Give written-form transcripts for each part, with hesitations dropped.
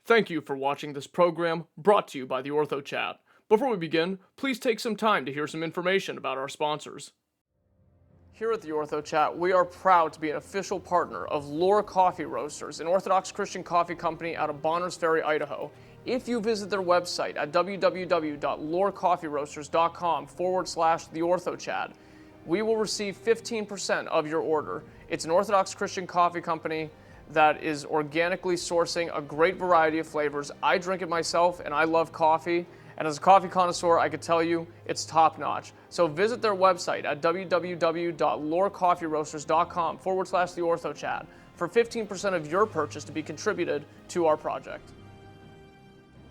Thank you for watching this program brought to you by the Orthochat. Before we begin, please take some time to hear some information about our sponsors. Here at the Orthochat, we are proud to be an official partner of Lore Coffee Roasters, an Orthodox Christian coffee company out of Bonners Ferry, Idaho. If you visit their website at www.lorecoffeeroasters.com/theorthochat, we will receive 15% of your order. It's an Orthodox Christian coffee company that is organically sourcing a great variety of flavors. I drink it myself and I love coffee. And as a coffee connoisseur, I can tell you it's top notch. So visit their website at www.lorecoffeeroasters.com/theorthochat for 15% of your purchase to be contributed to our project.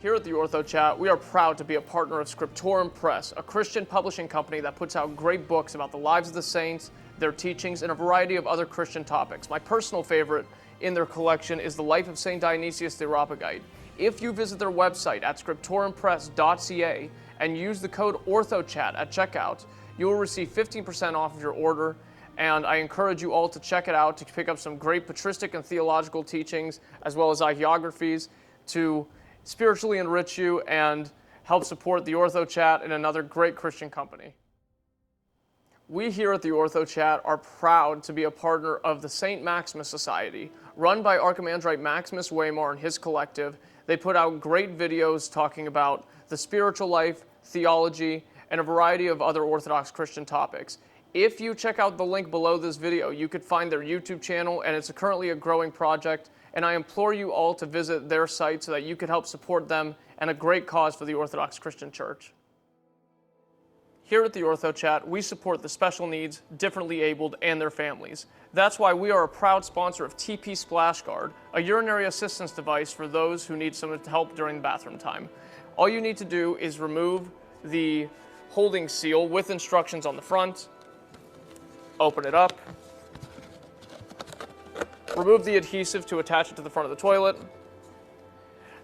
Here at the Orthochat, we are proud to be a partner of Scriptorum Press, a Christian publishing company that puts out great books about the lives of the saints, their teachings, and a variety of other Christian topics. My personal favorite in their collection is The Life of St. Dionysius the Areopagite. If you visit their website at scriptorumpress.ca and use the code ORTHOCHAT at checkout, you will receive 15% off of your order, and I encourage you all to check it out to pick up some great patristic and theological teachings, as well as hagiographies to spiritually enrich you and help support the Orthochat and another great Christian company. We here at the Orthochat are proud to be a partner of the St. Maximus Society, run by Archimandrite Maximus Waymore and his collective. They put out great videos talking about the spiritual life, theology, and a variety of other Orthodox Christian topics. If you check out the link below this video, you could find their YouTube channel, and it's currently a growing project, and I implore you all to visit their site so that you can help support them and a great cause for the Orthodox Christian Church. Here at the Orthochat, we support the special needs, differently abled, and their families. That's why we are a proud sponsor of TP Splash Guard, a urinary assistance device for those who need some help during bathroom time. All you need to do is remove the holding seal with instructions on the front, open it up, remove the adhesive to attach it to the front of the toilet,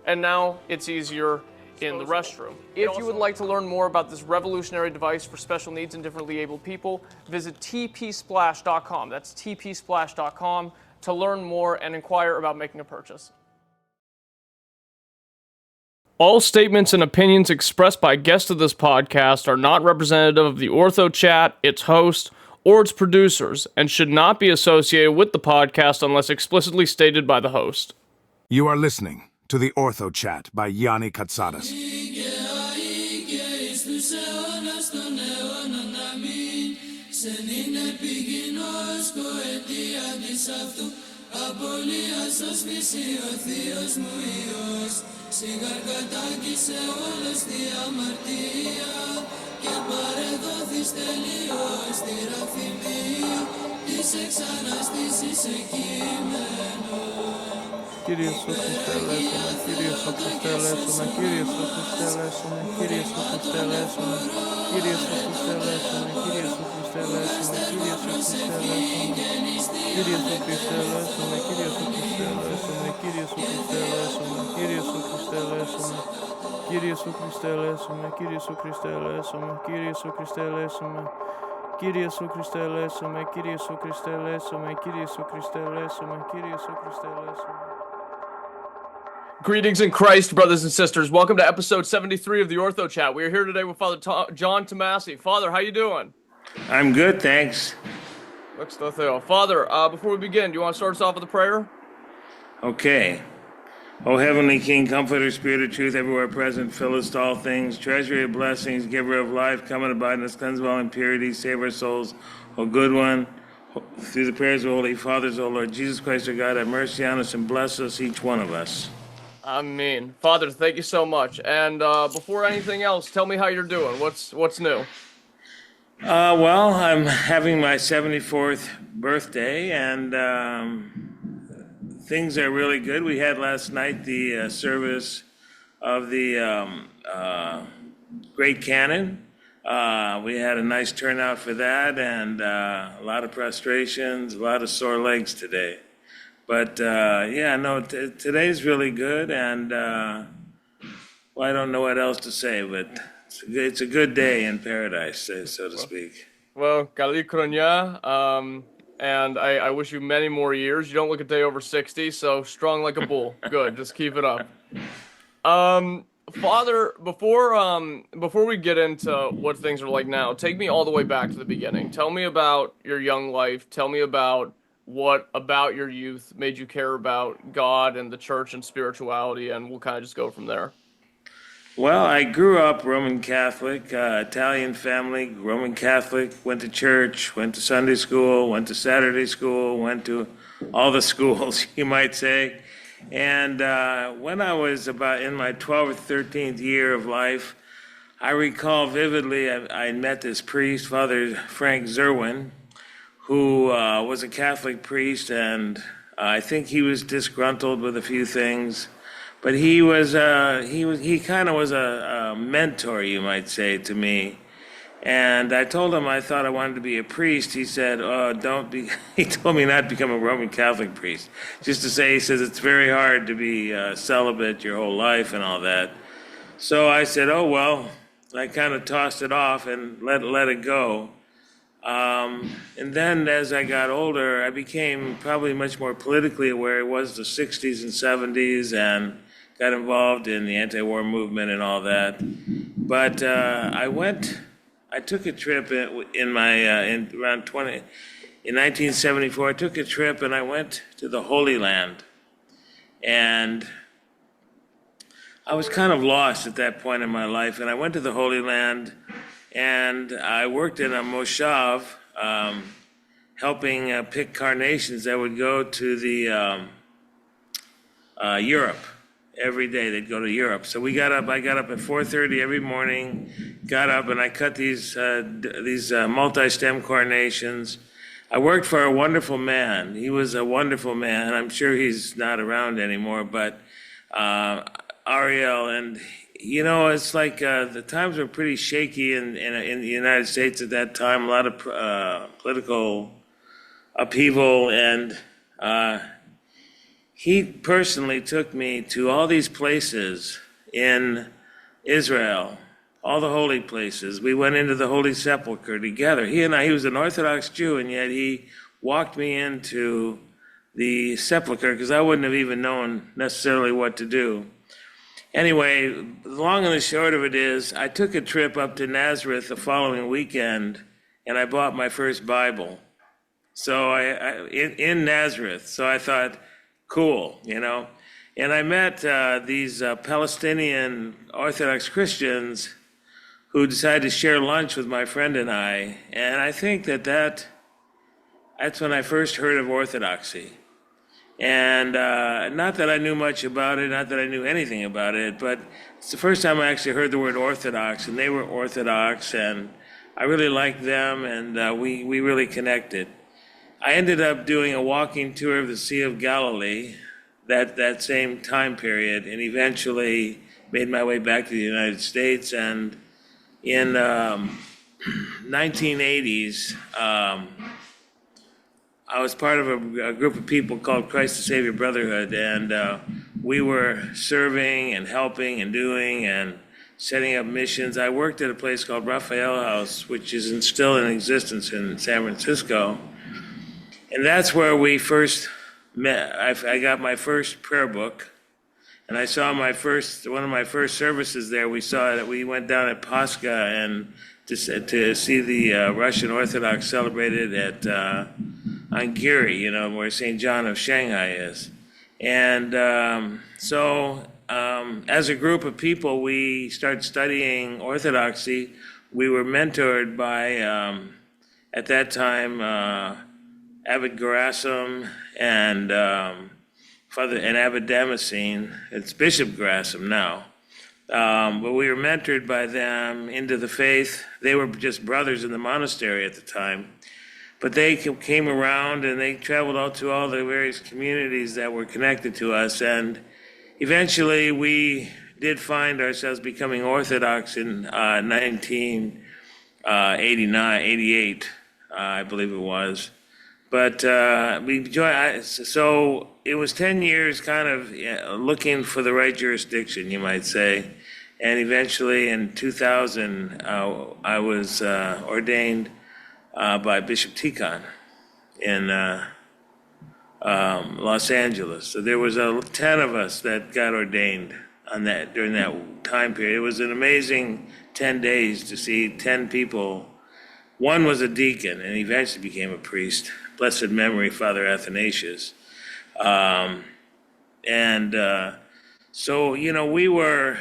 and now it's easier in the restroom. If you would like to learn more about this revolutionary device for special needs and differently abled people, visit tpsplash.com. That's tpsplash.com to learn more and inquire about making a purchase. All statements and opinions expressed by guests of this podcast are not representative of the Orthochat, its host, or its producers, and should not be associated with the podcast unless explicitly stated by the host. You are listening to the Orthochat by Yanni Katsadas. Kyrie Σου Χριστέ ελέησον, Kyrie Σου Χριστέ ελέησον, Kyrie Σου Χριστέ ελέησον, Kyrie Σου Χριστέ ελέησον, Kyrie Σου Χριστέ ελέησον, Kyrie Σου Χριστέ ελέησον, Kyrie Σου Χριστέ ελέησον, Kyrie Σου Χριστέ ελέησον, Kyrie Σου Χριστέ ελέησον, Kyrie Σου Χριστέ ελέησον, Kyrie Σου Χριστέ ελέησον, Kyrie Σου Χριστέ ελέησον, Kyrie Σου Χριστέ ελέησον, Kyrie Σου Χριστέ ελέησον, Kyrie Σου Χριστέ ελέησον, Kyrie Σου Χριστέ ελέησον, Kyrie Σου Χριστέ ελέησον. Greetings in Christ, brothers and sisters. Welcome to episode 73 of the Orthochat. We are here today with Father John Tomasi. Father, how you doing? I'm good, thanks. Father, before we begin, do you want to start us off with a prayer? Okay. O Heavenly King, Comforter, Spirit of Truth, everywhere present, fill us to all things, treasury of blessings, giver of life, come and abide in us, cleanse of all impurities, save our souls. O Good One, through the prayers of Holy Fathers, O Lord Jesus Christ, our God, have mercy on us and bless us, each one of us. Amen. Father, thank you so much. And before anything else, tell me how you're doing. What's new? Well, I'm having my 74th birthday, and things are really good. We had last night the service of the Great Canon. We had a nice turnout for that, and a lot of prostrations, a lot of sore legs today. But today's really good, and well, I don't know what else to say, but it's a good day in paradise, so to speak. Well, καλή χρονιά. and I wish you many more years. You don't look a day over 60, so strong like a bull. Good, just keep it up. Father, before we get into what things are like now, take me all the way back to the beginning. Tell me about your young life. Tell me about what about your youth made you care about God and the church and spirituality, and we'll kind of just go from there. Well, I grew up Roman Catholic, Italian family, Roman Catholic, went to church, went to Sunday school, went to Saturday school, went to all the schools, you might say. And when I was about in my 12th or 13th year of life, I recall vividly I met this priest, Father Frank Zerwin, who was a Catholic priest, and I think he was disgruntled with a few things. But he kind of was a mentor, you might say, to me. And I told him I thought I wanted to be a priest. He said, "Oh, don't be." He told me not to become a Roman Catholic priest. Just to say, he says it's very hard to be celibate your whole life and all that. So I said, "Oh well." I kind of tossed it off and let it go. And then as I got older, I became probably much more politically aware. It was the 60s and 70s, and got involved in the anti-war movement and all that. But I took a trip in 1974. I took a trip and I went to the Holy Land, and I was kind of lost at that point in my life. And I went to the Holy Land, and I worked in a moshav, helping pick carnations that would go to the Europe. Every day they'd go to Europe. So I got up at 4:30 every morning, got up and I cut these multi-stem carnations. I worked for a wonderful man. He was a wonderful man. I'm sure he's not around anymore, but Ariel, and you know, it's like the times were pretty shaky in the United States at that time, a lot of political upheaval, and he personally took me to all these places in Israel, all the holy places. We went into the Holy Sepulchre together. He was an Orthodox Jew, and yet he walked me into the sepulchre because I wouldn't have even known necessarily what to do. Anyway, the long and the short of it is, I took a trip up to Nazareth the following weekend, and I bought my first Bible. So in Nazareth. So I thought, cool, you know. And I met these Palestinian Orthodox Christians who decided to share lunch with my friend and I. And I think that's when I first heard of Orthodoxy. And not that I knew much about it, not that I knew anything about it, but it's the first time I actually heard the word Orthodox, and they were Orthodox, and I really liked them, and we really connected. I ended up doing a walking tour of the Sea of Galilee that same time period, and eventually made my way back to the United States. And in 1980s, I was part of a group of people called Christ the Savior Brotherhood, and we were serving and helping and doing and setting up missions. I worked at a place called Raphael House, which is still in existence in San Francisco. And that's where we first met. I got my first prayer book, and I saw one of my first services there. We went down at Pascha and to see the Russian Orthodox celebrated at on Giri, you know, where St. John of Shanghai is. And as a group of people, we started studying Orthodoxy. We were mentored by, at that time, Abbot Gerasim and Abbot Damascene. It's Bishop Gerasim now. But we were mentored by them into the faith. They were just brothers in the monastery at the time. But they came around and they traveled out to all the various communities that were connected to us. And eventually we did find ourselves becoming Orthodox in 1988, I believe it was. But so it was 10 years kind of looking for the right jurisdiction, you might say. And eventually in 2000, I was ordained by Bishop Tikhon. in Los Angeles. So there was 10 of us that got ordained on that during that time period. It was an amazing 10 days to see 10 people. One was a deacon, and he eventually became a priest. Blessed memory, Father Athanasius. So, we were,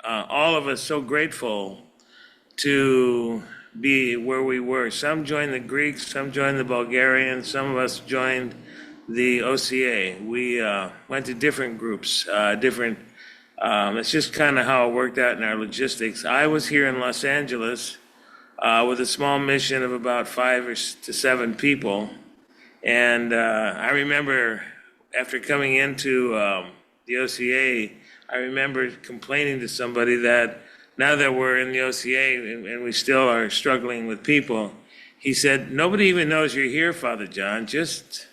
all of us, so grateful to be where we were. Some joined the Greeks, some joined the Bulgarians, some of us joined the OCA. We went to different groups, it's just kind of how it worked out in our logistics. I was here in Los Angeles with a small mission of about 5 to 7 people. And I remember after coming into the OCA, I remember complaining to somebody that now that we're in the OCA and we still are struggling with people, he said, nobody even knows you're here, Father John. Just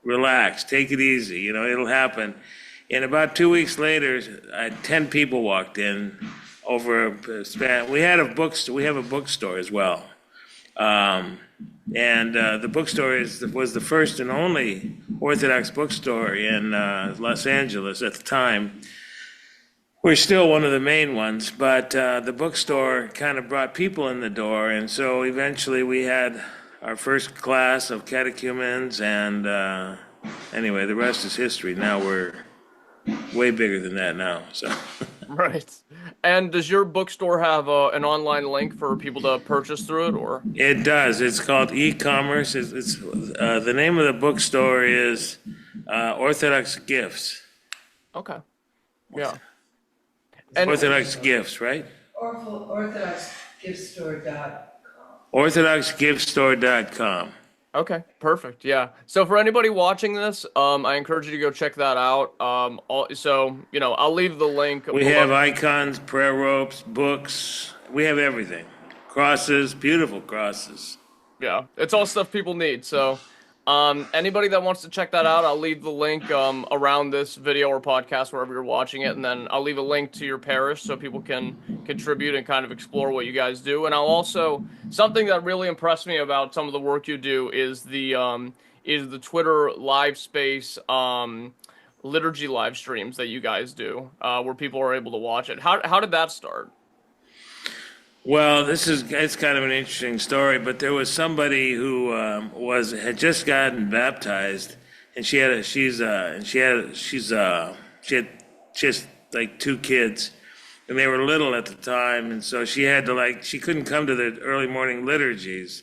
relax, take it easy, it'll happen. And about 2 weeks later, 10 people walked in over a span. We have a bookstore as well. The bookstore was the first and only Orthodox bookstore in Los Angeles at the time. We're still one of the main ones, but the bookstore kind of brought people in the door, and so eventually we had our first class of catechumens, and anyway, the rest is history. Now we're way bigger than that now, so. Right. And does your bookstore have an online link for people to purchase through it, or? It does. It's called e-commerce. It's the name of the bookstore is Orthodox Gifts. Okay. Yeah. And Orthodox Gifts, right? OrthodoxGiftStore.com. OrthodoxGiftStore.com. okay, perfect. Yeah. So for anybody watching this, I encourage you to go check that out. I'll leave the link. We have icons, prayer ropes, books. We have everything. Crosses, beautiful crosses. Yeah, it's all stuff people need. So, anybody that wants to check that out, I'll leave the link around this video or podcast wherever you're watching it, and then I'll leave a link to your parish so people can contribute and kind of explore what you guys do. And I'll also, something that really impressed me about some of the work you do is the Twitter live space liturgy live streams that you guys do, where people are able to watch it. How did that start? Well, it's kind of an interesting story, but there was somebody who had just gotten baptized, and she had just like 2 kids, and they were little at the time, and so she had to she couldn't come to the early morning liturgies.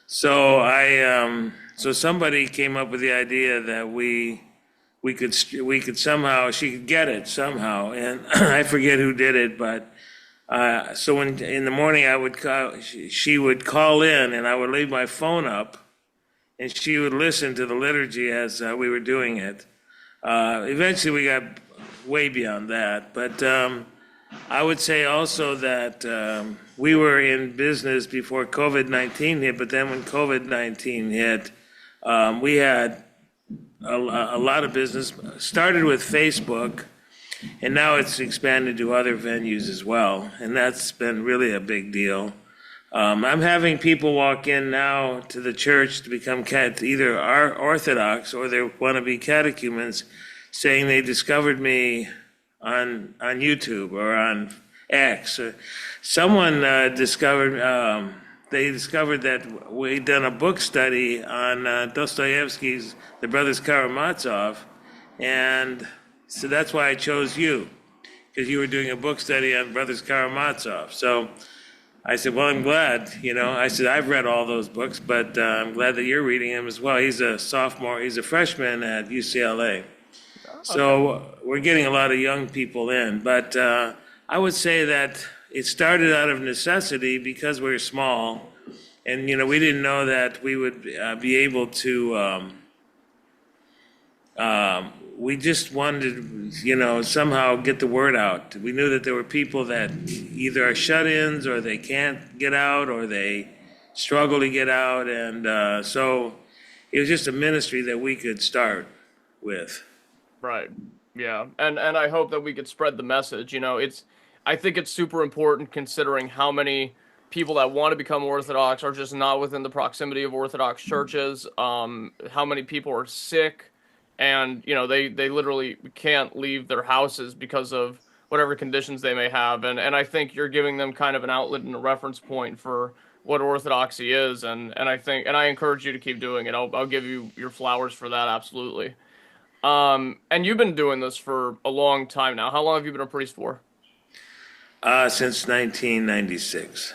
So so somebody came up with the idea that we could somehow, she could get it somehow, and I forget who did it, but. So when in the morning she would call in, and I would leave my phone up, and she would listen to the liturgy as we were doing it. Eventually we got way beyond that, but I would say also that we were in business before COVID-19 hit, but then when COVID-19 hit, we had a lot of business. Started with Facebook, and now it's expanded to other venues as well, and that's been really a big deal. I'm having people walk in now to the church to become either are Orthodox or they want to be catechumens, saying they discovered me on YouTube or on X. Someone discovered that we'd done a book study on Dostoevsky's The Brothers Karamazov, and so that's why I chose you, because you were doing a book study on Brothers Karamazov. So I said, well, I'm glad, I said, I've read all those books, but I'm glad that you're reading them as well. He's a freshman at UCLA. So we're getting a lot of young people in, but I would say that it started out of necessity because we were small, and, we didn't know that we would be able to, we just wanted to, somehow get the word out. We knew that there were people that either are shut-ins or they can't get out or they struggle to get out. And so it was just a ministry that we could start with. Right. Yeah. And I hope that we could spread the message. I think it's super important considering how many people that want to become Orthodox are just not within the proximity of Orthodox churches, how many people are sick, and they literally can't leave their houses because of whatever conditions they may have, and I think you're giving them kind of an outlet and a reference point for what Orthodoxy is, and I encourage you to keep doing it. I'll give you your flowers for that, absolutely. And you've been doing this for a long time now. How long have you been a priest for? Since 1996.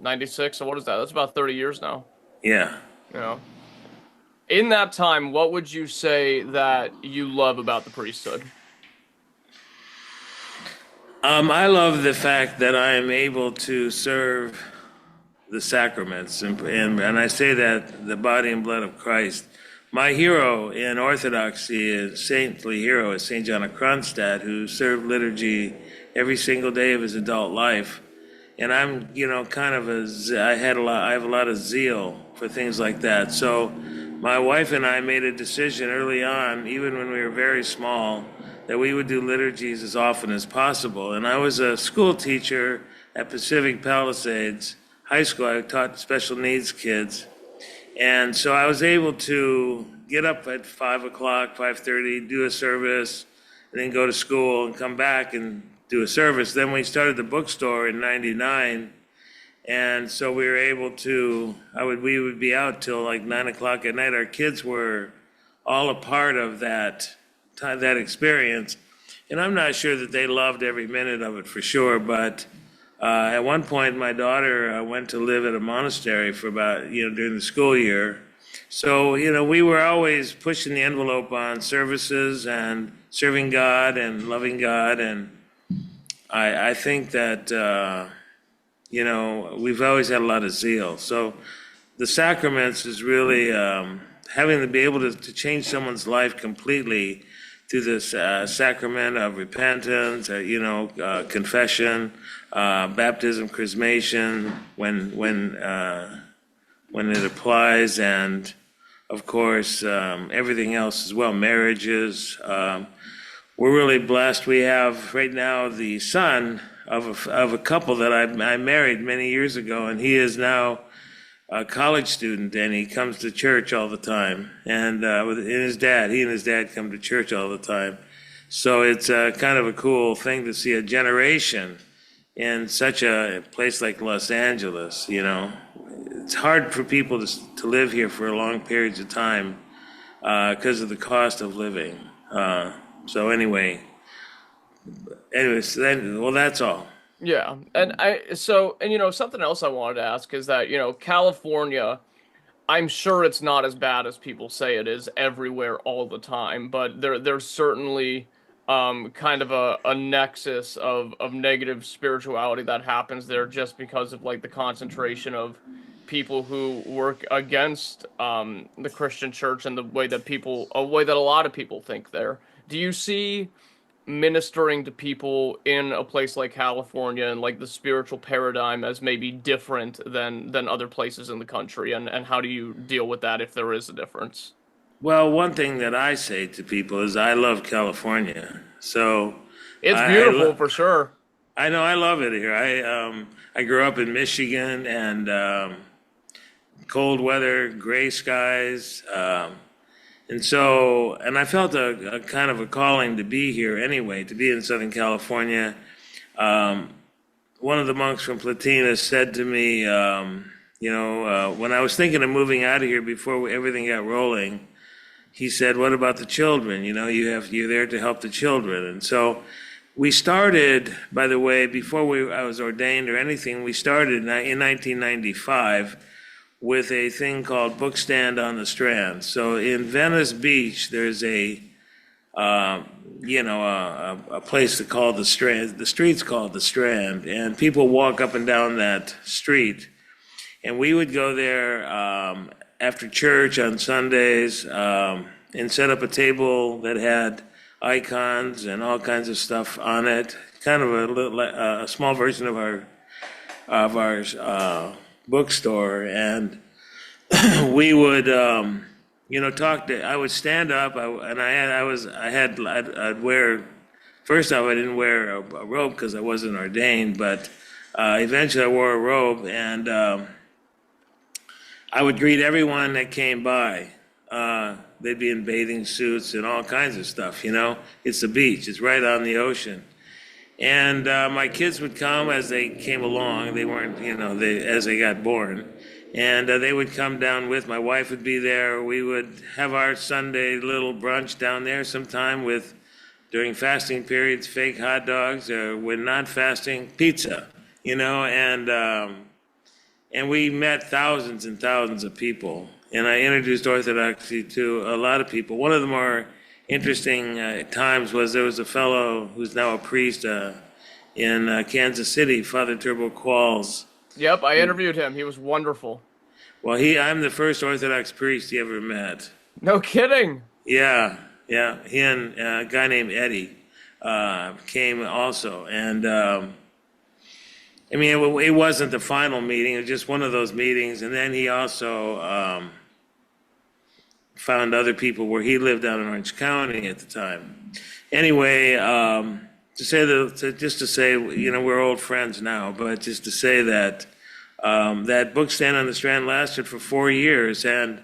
96. So what is that? That's about 30 years now. Yeah. You know. In that time, what would you say that you love about the priesthood? I love the fact that I am able to serve the sacraments, and I say that the body and blood of Christ. My hero in Orthodoxy, a saintly hero, is St. John of Kronstadt, who served liturgy every single day of his adult life. And I'm, I have a lot of zeal for things like that. So my wife and I made a decision early on, even when we were very small, that we would do liturgies as often as possible. And I was a school teacher at Pacific Palisades High School. I taught special needs kids. And so I was able to get up at 5 o'clock, 5:30, do a service, and then go to school and come back and do a service. Then we started the bookstore in 99. And so we were able to, we would be out till like 9 o'clock at night. Our kids were all a part of that experience. And I'm not sure that they loved every minute of it for sure, but at one point my daughter went to live at a monastery for about, during the school year. So, we were always pushing the envelope on services and serving God and loving God. And I think that, we've always had a lot of zeal. So the sacraments is really having to be able to change someone's life completely through this sacrament of repentance, confession, baptism, chrismation, when it applies, and of course everything else as well, marriages. We're really blessed. We have right now the son of a couple that I married many years ago, and he is now a college student, and he comes to church all the time. And he and his dad come to church all the time. So it's kind of a cool thing to see a generation in such a place like Los Angeles. It's hard for people to live here for long periods of time because of the cost of living. So anyways, that's all. Yeah, and something else I wanted to ask is that, California, I'm sure it's not as bad as people say it is everywhere all the time, but there's certainly kind of a nexus of negative spirituality that happens there just because of like the concentration of people who work against the Christian church and a way that a lot of people think there. Do you see ministering to people in a place like California and like the spiritual paradigm as maybe different than other places in the country, and how do you deal with that if there is a difference? Well, one thing that I say to people is I love California. So it's beautiful for sure. I know, I love it here. I grew up in Michigan, and cold weather, gray skies, and I felt a kind of a calling to be here anyway, to be in Southern California. One of the monks from Platina said to me, when I was thinking of moving out of here before everything got rolling, he said, "What about the children? You're there to help the children." And so we started, by the way, before I was ordained or anything, we started in 1995 with a thing called Bookstand on the Strand. So in Venice Beach, there's a place called the Strand. The street's called the Strand, and people walk up and down that street. And we would go there after church on Sundays and set up a table that had icons and all kinds of stuff on it. Kind of a small version of our bookstore, and we would talk to. I would stand up, I'd wear. First off, I didn't wear a robe because I wasn't ordained, but Eventually I wore a robe, and I would greet everyone that came by. They'd be in bathing suits and all kinds of stuff, you know. It's the beach. It's right on the ocean. And my kids would come as they came along. They weren't, you know, as they got born. And they would come down with, my wife would be there. We would have our Sunday little brunch down there sometime with, during fasting periods, fake hot dogs, or when not fasting, pizza, you know. And we met thousands and thousands of people. And I introduced Orthodoxy to a lot of people. One of the more interesting times was there was a fellow who's now a priest in Kansas City, Father Turbo Qualls. Yep, I interviewed him. He was wonderful. Well, I'm the first Orthodox priest he ever met. No kidding. Yeah. He and a guy named Eddie came also. And I mean, it wasn't the final meeting. It was just one of those meetings. And then he also found other people where he lived out in Orange County at the time. Anyway, just to say, you know, we're old friends now, but just to say that that book stand on the Strand lasted for 4 years. And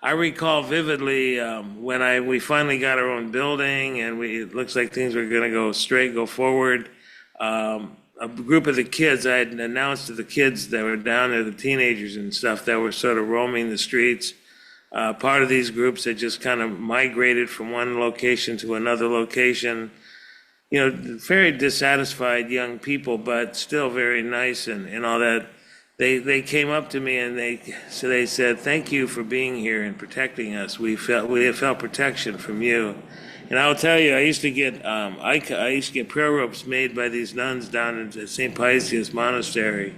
I recall vividly when we finally got our own building and it looks like things were going to go forward. A group of the kids, I had announced to the kids that were down there, the teenagers and stuff that were sort of roaming the streets. Part of these groups had just kind of migrated from one location to another location. You know, very dissatisfied young people, but still very nice and all that. They came up to me and they said, "Thank you for being here and protecting us. We have felt protection from you." And I'll tell you, I used to get prayer ropes made by these nuns down in St. Paisius Monastery,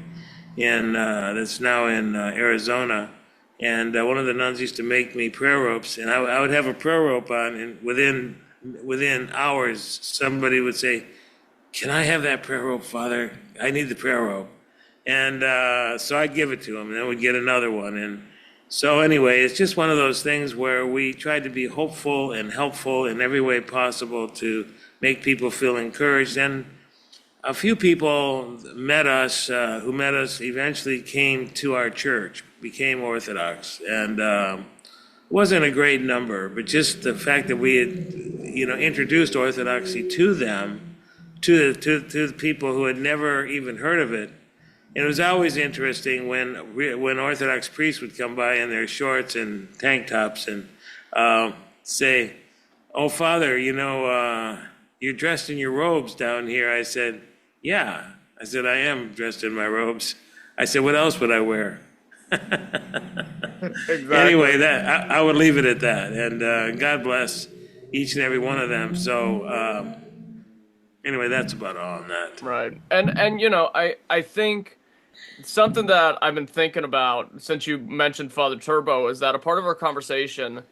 that's now in Arizona. And one of the nuns used to make me prayer ropes, and I would have a prayer rope on, and within hours, somebody would say, "Can I have that prayer rope, Father? I need the prayer rope." And so I'd give it to him, and then we'd get another one. And so anyway, it's just one of those things where we tried to be hopeful and helpful in every way possible to make people feel encouraged. And a few people who met us eventually came to our church, became Orthodox. And it wasn't a great number, but just the fact that we had, you know, introduced Orthodoxy to them, to the people who had never even heard of it. And it was always interesting when Orthodox priests would come by in their shorts and tank tops and say, "Oh, Father, you know, you're dressed in your robes down here." I said, "Yeah." I said, "I am dressed in my robes." I said, "What else would I wear?" Exactly. Anyway, I would leave it at that. And God bless each and every one of them. So anyway, that's about all on that. Right. And you know, I think something that I've been thinking about since you mentioned Father Turbo is that a part of our conversation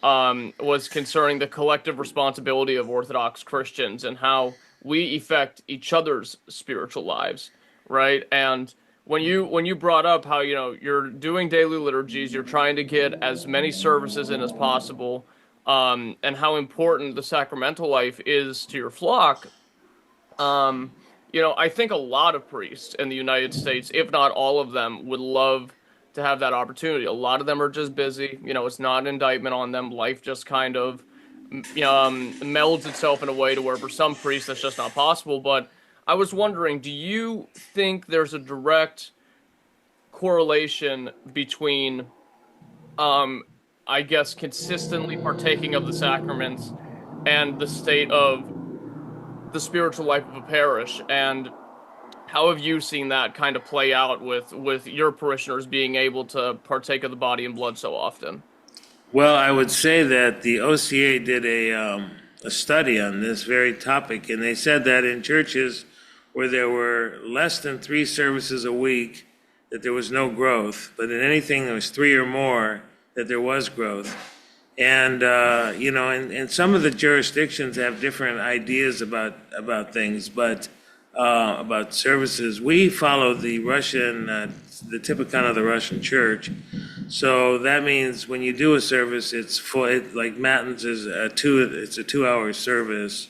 was concerning the collective responsibility of Orthodox Christians and how we affect each other's spiritual lives, right? And when you brought up how, you know, you're doing daily liturgies, you're trying to get as many services in as possible, and how important the sacramental life is to your flock, you know, I think a lot of priests in the United States, if not all of them, would love to have that opportunity. A lot of them are just busy. You know, it's not an indictment on them. Life just kind of melds itself in a way to where for some priests that's just not possible. But I was wondering, do you think there's a direct correlation between, I guess, consistently partaking of the sacraments and the state of the spiritual life of a parish? And how have you seen that kind of play out with your parishioners being able to partake of the body and blood so often? Well, I would say that the OCA did a study on this very topic, and they said that in churches where there were less than 3 services a week, that there was no growth, but in anything that was 3 or more, that there was growth. And, you know, and some of the jurisdictions have different ideas about things, but about services. We follow the Russian, the Typicon of the Russian Church. So that means when you do a service, it's full, like Matins is it's a 2-hour service,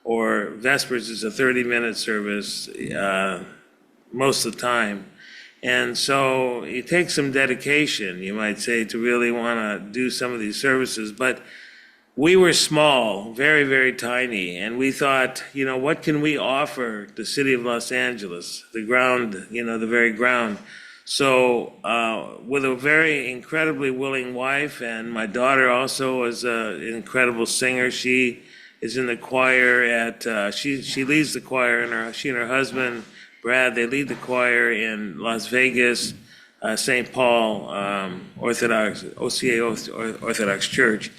or Vespers is a 30-minute service. most of the time. And so it takes some dedication, you might say, to really want to do some of these services. But we were small, very, very tiny, and we thought, what can we offer the city of Los Angeles, the ground, the very ground? So with a very incredibly willing wife, and my daughter also is an incredible singer. She is in the choir she leads the choir, and she and her husband, Brad, they lead the choir in Las Vegas, St. Paul Orthodox, OCA Orthodox Church.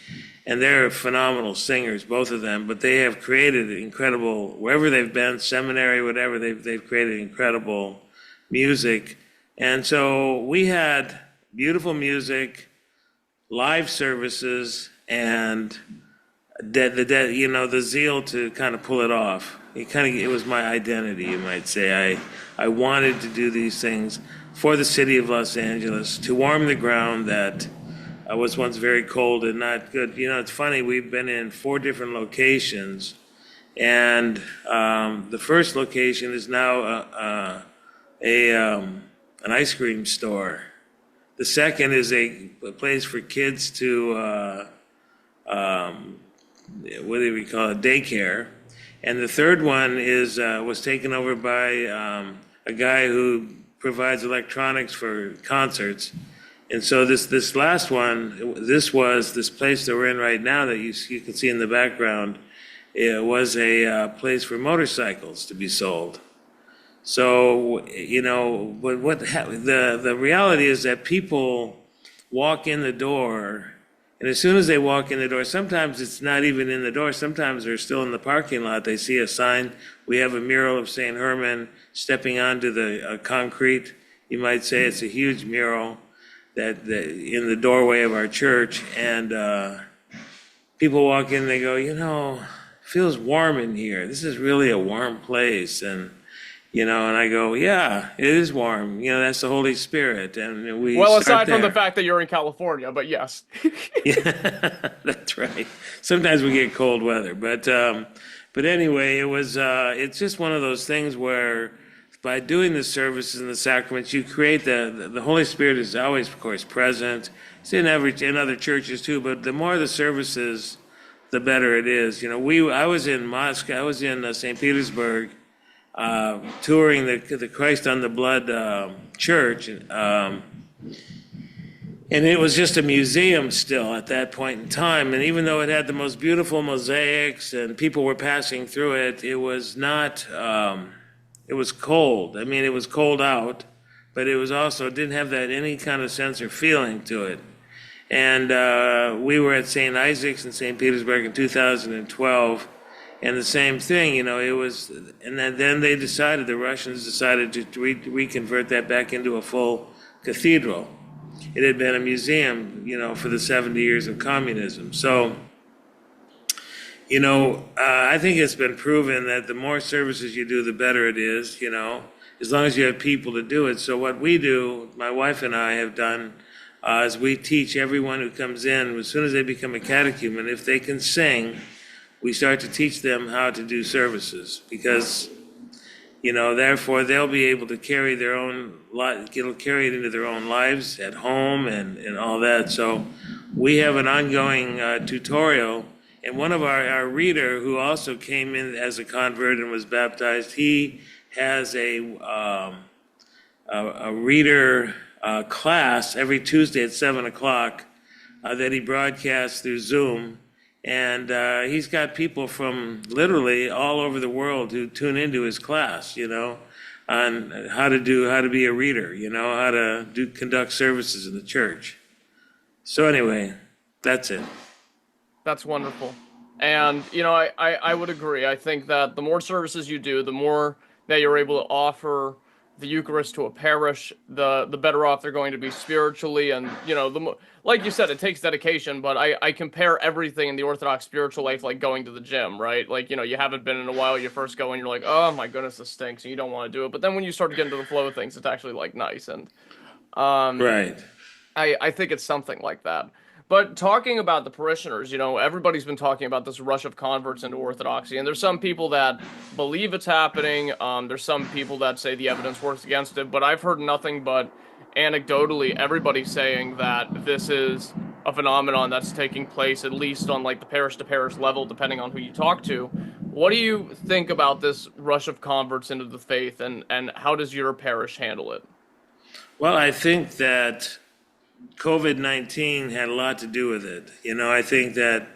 And they're phenomenal singers, both of them, but they have created incredible, wherever they've been, seminary, whatever, they've created incredible music. And so we had beautiful music, live services, and the zeal to kind of pull it off. It was my identity, you might say. I wanted to do these things for the city of Los Angeles, to warm the ground that was once very cold and not good. It's funny, we've been in 4 different locations, and the first location is now an ice cream store. The second is a place for kids to, what do we call it, daycare. And the third one was taken over by a guy who provides electronics for concerts. And so this last one, this place that we're in right now that you can see in the background, it was a place for motorcycles to be sold. So, but the reality is that people walk in the door, and as soon as they walk in the door, sometimes it's not even in the door, sometimes they're still in the parking lot. They see a sign. We have a mural of St. Herman stepping onto the concrete. You might say it's a huge mural that in the doorway of our church, and people walk in, they go, it feels warm in here. This is really a warm place. And and I go, yeah, it is warm. That's the Holy Spirit. And well, aside from the fact that you're in California, but yes. Yeah, that's right. Sometimes we get cold weather, but anyway, it's just one of those things where by doing the services and the sacraments, you create the Holy Spirit is always, of course, present. It's in other churches too, but the more the services, the better it is. I was in Moscow, I was in St. Petersburg, touring the Christ on the Blood church, and it was just a museum still at that point in time. And even though it had the most beautiful mosaics and people were passing through it, it was not. It was cold. I mean, it was cold out, but it was also didn't have any kind of sense or feeling to it. And we were at St. Isaac's in St. Petersburg in 2012. And the same thing, it was, and then the Russians decided to reconvert that back into a full cathedral. It had been a museum, for the 70 years of communism. So, I think it's been proven that the more services you do, the better it is, as long as you have people to do it. So what we do, my wife and I have done, is we teach everyone who comes in, as soon as they become a catechumen, if they can sing, we start to teach them how to do services, because, therefore they'll be able to carry it into their own lives at home and all that. So we have an ongoing tutorial, and one of our reader who also came in as a convert and was baptized, he has a reader class every Tuesday at 7:00 that he broadcasts through Zoom. And he's got people from literally all over the world who tune into his class, on how to be a reader, how to conduct services in the church. So anyway, that's it. That's wonderful. And, I would agree. I think that the more services you do, the more that you're able to offer the Eucharist to a parish, the better off they're going to be spiritually. And, like you said, it takes dedication, but I compare everything in the Orthodox spiritual life like going to the gym, right? Like, you haven't been in a while, you first go and you're like, oh my goodness, this stinks, and you don't want to do it. But then when you start to get into the flow of things, it's actually like nice. And right. I think it's something like that. But talking about the parishioners, everybody's been talking about this rush of converts into Orthodoxy, and there's some people that believe it's happening. There's some people that say the evidence works against it, but I've heard nothing but anecdotally everybody saying that this is a phenomenon that's taking place at least on like the parish to parish level, depending on who you talk to. What do you think about this rush of converts into the faith, and how does your parish handle it? Well, I think that COVID-19 had a lot to do with it. I think that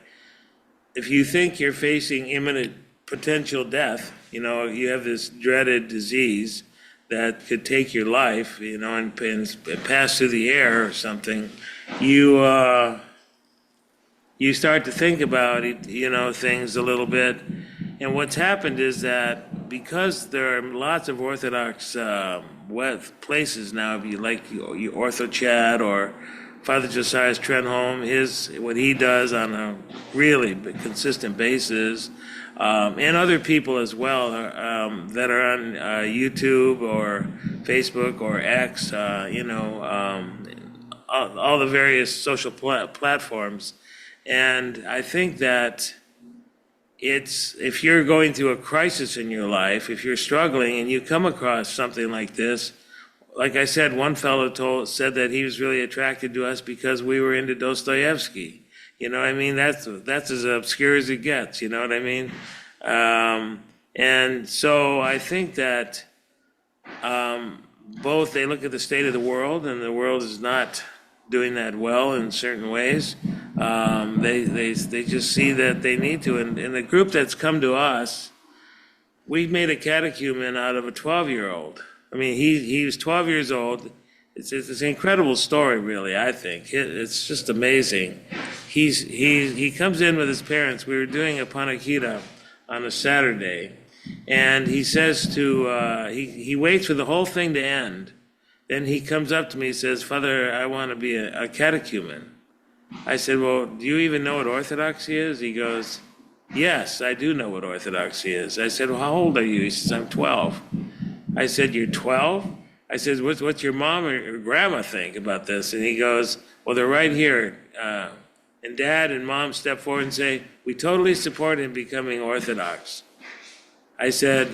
if you think you're facing imminent potential death, you have this dreaded disease that could take your life, and pass through the air or something, you start to think about it, things a little bit. And what's happened is that because there are lots of Orthodox places now, if you like your Orthochat or Father Josiah's Trenholm, what he does on a really consistent basis, and other people as well that are on YouTube or Facebook or X, all the various social platforms. And I think that if you're going through a crisis in your life, if you're struggling and you come across something like this, like I said, one fellow said that he was really attracted to us because we were into Dostoevsky. That's as obscure as it gets. You know what I mean? And so I think that both they look at the state of the world, and the world is not doing that well in certain ways. They just see that they need to. And the group that's come to us, we made a catechumen out of a 12-year-old. I mean, he was 12 years old. It's an incredible story, really, I think. It's just amazing. He comes in with his parents. We were doing a panakita on a Saturday, and he says he waits for the whole thing to end. Then he comes up to me and says, "Father, I want to be a catechumen." I said, "Well, do you even know what Orthodoxy is?" He goes, "Yes, I do know what Orthodoxy is." I said, "Well, how old are you?" He says, "I'm 12. I said, "You're 12? I said, what's your mom or grandma think about this?" And he goes, "Well, they're right here." And Dad and Mom step forward and say, "We totally support him becoming Orthodox." I said,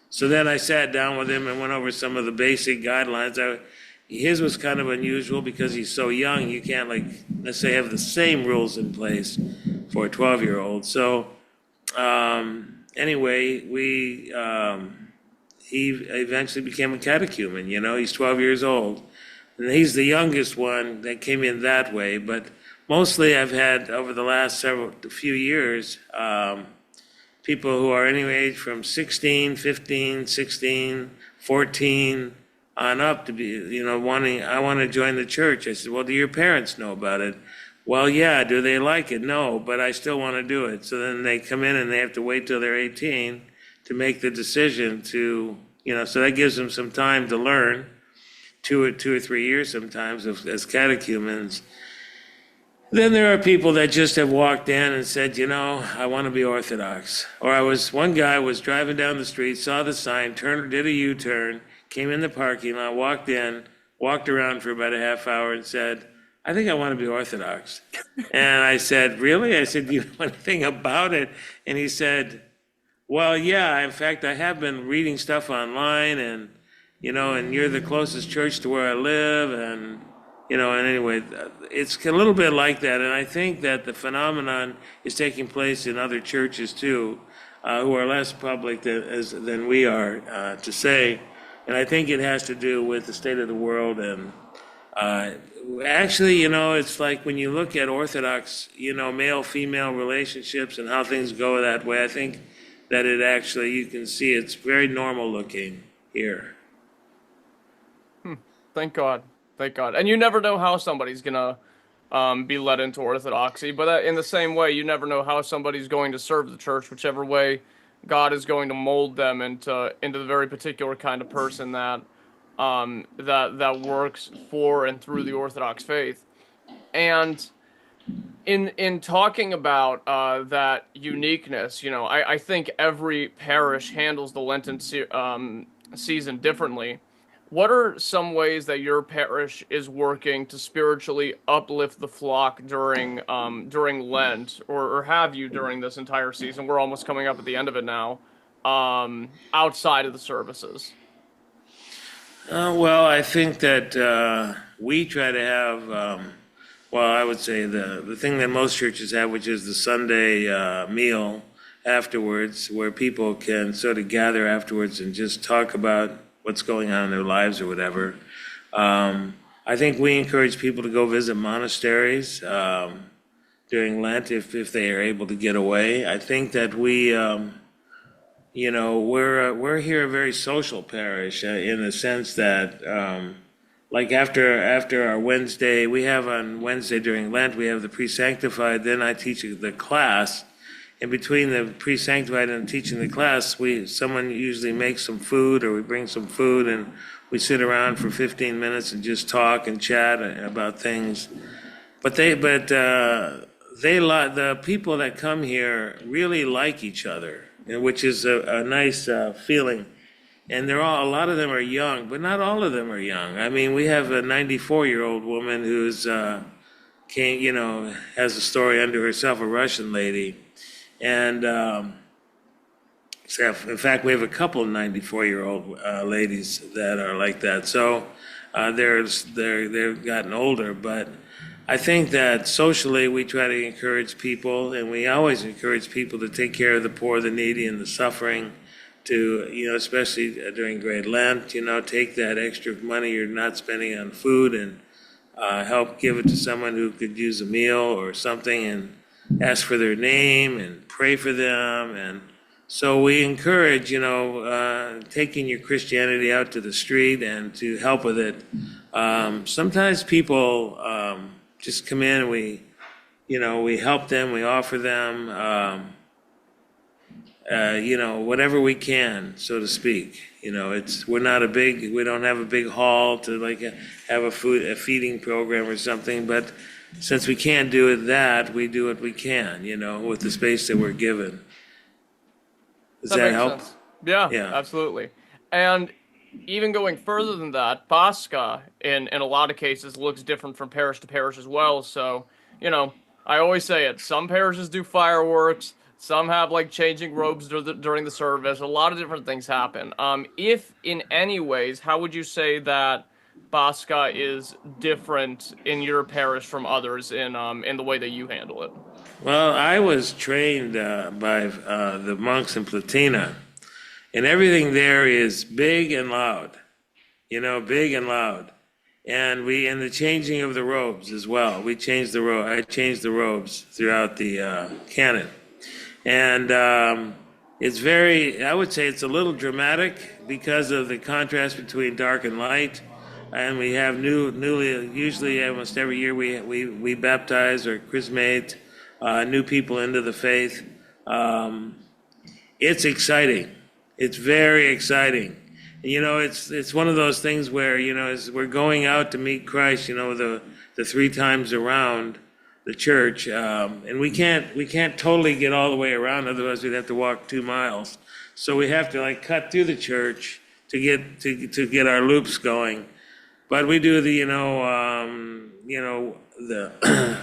so then I sat down with him and went over some of the basic guidelines. His was kind of unusual because he's so young. You can't, let's say, have the same rules in place for a 12-year-old. So anyway, he eventually became a catechumen. He's 12 years old. And he's the youngest one that came in that way. But mostly I've had, over the last few years, people who are any age from 16, 15, 16, 14 on up to be, I want to join the church. I said, "Well, do your parents know about it?" "Well, yeah." "Do they like it?" "No, but I still want to do it." So then they come in and they have to wait till they're 18 to make the decision to, so that gives them some time to learn, 2 or 3 years sometimes as catechumens. Then there are people that just have walked in and said, "I want to be Orthodox." Or one guy was driving down the street, saw the sign, did a U-turn, came in the parking lot, walked in, walked around for about a half hour and said, "I think I want to be Orthodox." And I said, "Really?" I said, "Do you know anything about it?" And he said, "Well, yeah, in fact, I have been reading stuff online, and you're the closest church to where I live, and anyway, it's a little bit like that. And I think that the phenomenon is taking place in other churches too, who are less public than we are, to say. And I think it has to do with the state of the world. And actually, it's like when you look at Orthodox, male-female relationships and how things go that way, I think that you can see it's very normal looking here. Thank God. Thank God. And you never know how somebody's going to be led into Orthodoxy, but in the same way, you never know how somebody's going to serve the church, whichever way God is going to mold them into the very particular kind of person that works for and through the Orthodox faith. And in talking about that uniqueness, I think every parish handles the Lenten season differently. What are some ways that your parish is working to spiritually uplift the flock during Lent, or have you during this entire season? We're almost coming up at the end of it now. Outside of the services. Well, I think that we try to have, well, I would say the thing that most churches have, which is the Sunday meal afterwards, where people can sort of gather afterwards and just talk about what's going on in their lives or whatever. I think we encourage people to go visit monasteries during Lent if they are able to get away. I think that we, we're here a very social parish in the sense that, like after our Wednesday, we have on Wednesday during Lent, we have the pre-sanctified, then I teach the class. And between the pre-sanctified and teaching the class, someone usually makes some food, or we bring some food, and we sit around for 15 minutes and just talk and chat about things. But the people that come here really like each other, which is a nice feeling. And a lot of them are young, but not all of them are young. I mean, we have a 94-year-old woman who's has a story unto herself, a Russian lady. And in fact, we have a couple of 94-year-old ladies that are like that. So they've gotten older, but I think that socially we try to encourage people, and we always encourage people to take care of the poor, the needy, and the suffering. To especially during Great Lent, take that extra money you're not spending on food and help give it to someone who could use a meal or something, and ask for their name and pray for them. And so we encourage, taking your Christianity out to the street and to help with it. Sometimes people just come in and we help them, we offer them, whatever we can, so to speak. We don't have a big hall to have a feeding program or something, but since we can't do that, we do what we can, with the space that we're given. Does that help? Sense. Yeah, absolutely. And even going further than that, Pascha, in a lot of cases, looks different from parish to parish as well. So, I always say it. Some parishes do fireworks. Some have changing robes during the service. A lot of different things happen. If in any ways, how would you say that Pascha is different in your parish from others in the way that you handle it? Well, I was trained by the monks in Platina, and everything there is big and loud, big and loud. And in the changing of the robes as well, I changed the robes throughout the canon. And I would say it's a little dramatic because of the contrast between dark and light. And we have usually almost every year we baptize or chrismate new people into the faith. It's exciting. It's very exciting. It's one of those things where, as we're going out to meet Christ, the 3 times around the church, and we can't totally get all the way around, otherwise we'd have to walk 2 miles. So we have to cut through the church to get our loops going. But we do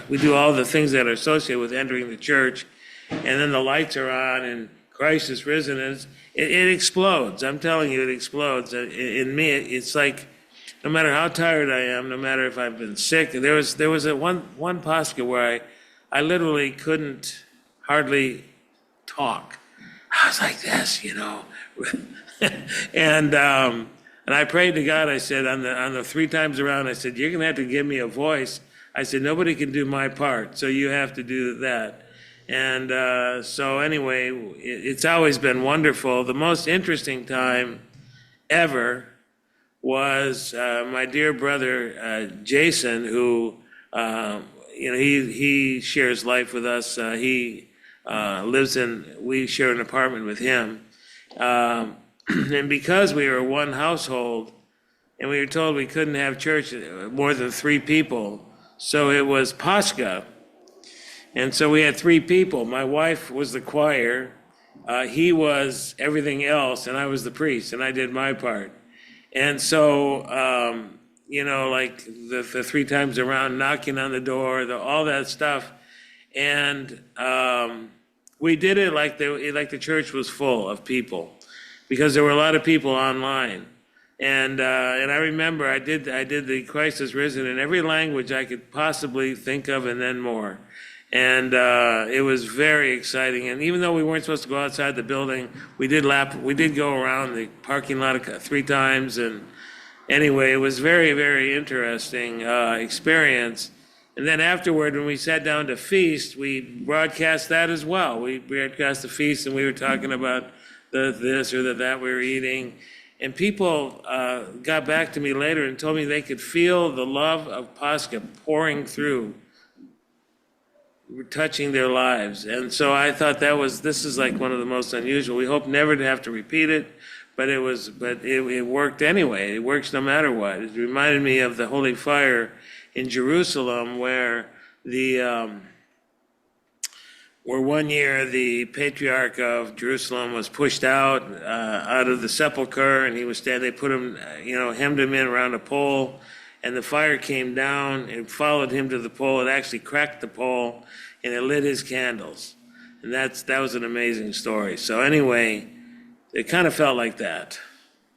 we do all the things that are associated with entering the church, and then the lights are on, and Christ is risen, and it explodes. I'm telling you, it explodes. In me, it's like, no matter how tired I am, no matter if I've been sick. There was one Pascha where I literally couldn't hardly talk. I was like this, and I prayed to God. I said, on the 3 times around, I said, you're going to have to give me a voice. I said, nobody can do my part, so you have to do that. And so anyway, it's always been wonderful. The most interesting time ever was my dear brother Jason, who he shares life with us. He we share an apartment with him. And because we were one household, and we were told we couldn't have church more than 3 people, so it was Pascha. And so we had 3 people. My wife was the choir, he was everything else, and I was the priest, and I did my part. And so, like the 3 times around, knocking on the door, all that stuff. And we did it like the church was full of people, because there were a lot of people online. And I remember I did the Christ is risen in every language I could possibly think of, and then more. And it was very exciting. And even though we weren't supposed to go outside the building, we did go around the parking lot 3 times. And anyway, it was very, very interesting experience. And then afterward, when we sat down to feast, we broadcast that as well. We broadcast the feast, and we were talking about this or that we were eating. And people got back to me later and told me they could feel the love of Pascha pouring through, touching their lives. And so I thought this is like one of the most unusual. We hope never to have to repeat it, but it worked anyway. It works no matter what. It reminded me of the Holy Fire in Jerusalem, where where one year the Patriarch of Jerusalem was pushed out of the sepulcher, and he was standing. They put him, hemmed him in around a pole, and the fire came down and followed him to the pole. It actually cracked the pole, and it lit his candles. And that was an amazing story. So anyway, it kind of felt like that.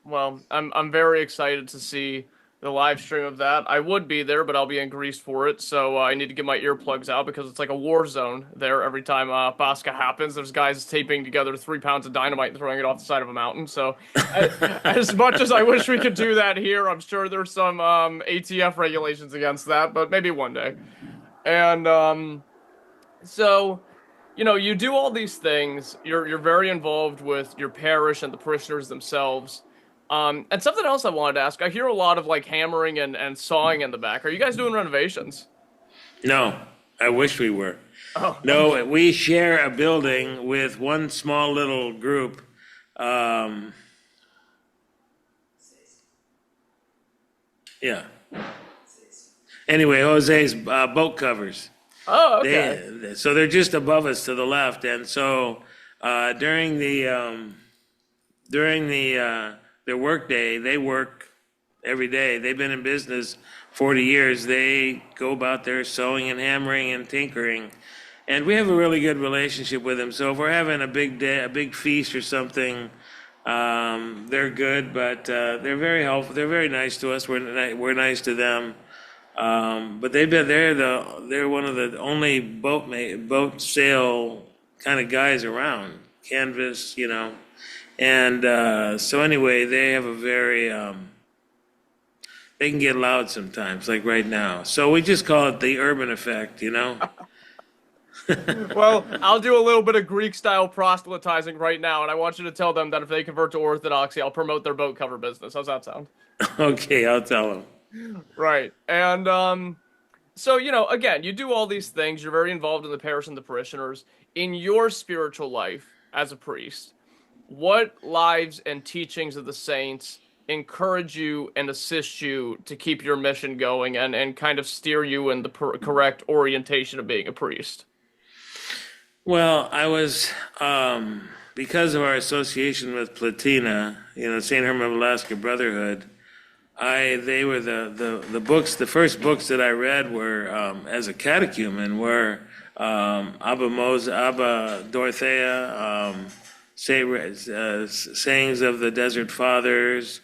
Well, I'm very excited to see the live stream of that. I would be there, but I'll be in Greece for it, so I need to get my earplugs out, because it's like a war zone there every time Pascha happens. There's guys taping together 3 pounds of dynamite and throwing it off the side of a mountain. So as much as I wish we could do that here, I'm sure there's some ATF regulations against that, but maybe one day. And so, you do all these things. You're very involved with your parish and the parishioners themselves. And something else I wanted to ask, I hear a lot of like hammering and sawing in the back. Are you guys doing renovations? No, I wish we were. Oh. No, we share a building with one small little group. Yeah. Anyway, Jose's boat covers. Oh, okay. So they're just above us to the left. And so during their work day, they work every day. They've been in business 40 years. They go about there sewing and hammering and tinkering. And we have a really good relationship with them. So if we're having a big day, a big feast or something, they're good, but they're very helpful. They're very nice to us. We're nice to them. But they're one of the only boat sail kind of guys around. Canvas, And so anyway, they have a very, they can get loud sometimes, like right now. So we just call it the urban effect, Well, I'll do a little bit of Greek-style proselytizing right now, and I want you to tell them that if they convert to Orthodoxy, I'll promote their boat cover business. How's that sound? Okay, I'll tell them. Right. And so, again, you do all these things. You're very involved in the parish and the parishioners. In your spiritual life as a priest, what lives and teachings of the saints encourage you and assist you to keep your mission going and kind of steer you in the correct orientation of being a priest? Well, I was, because of our association with Platina, St. Herman of Alaska Brotherhood, they were the books, the first books that I read were, as a catechumen, were Abba Dorothea, Sayings of the Desert Fathers,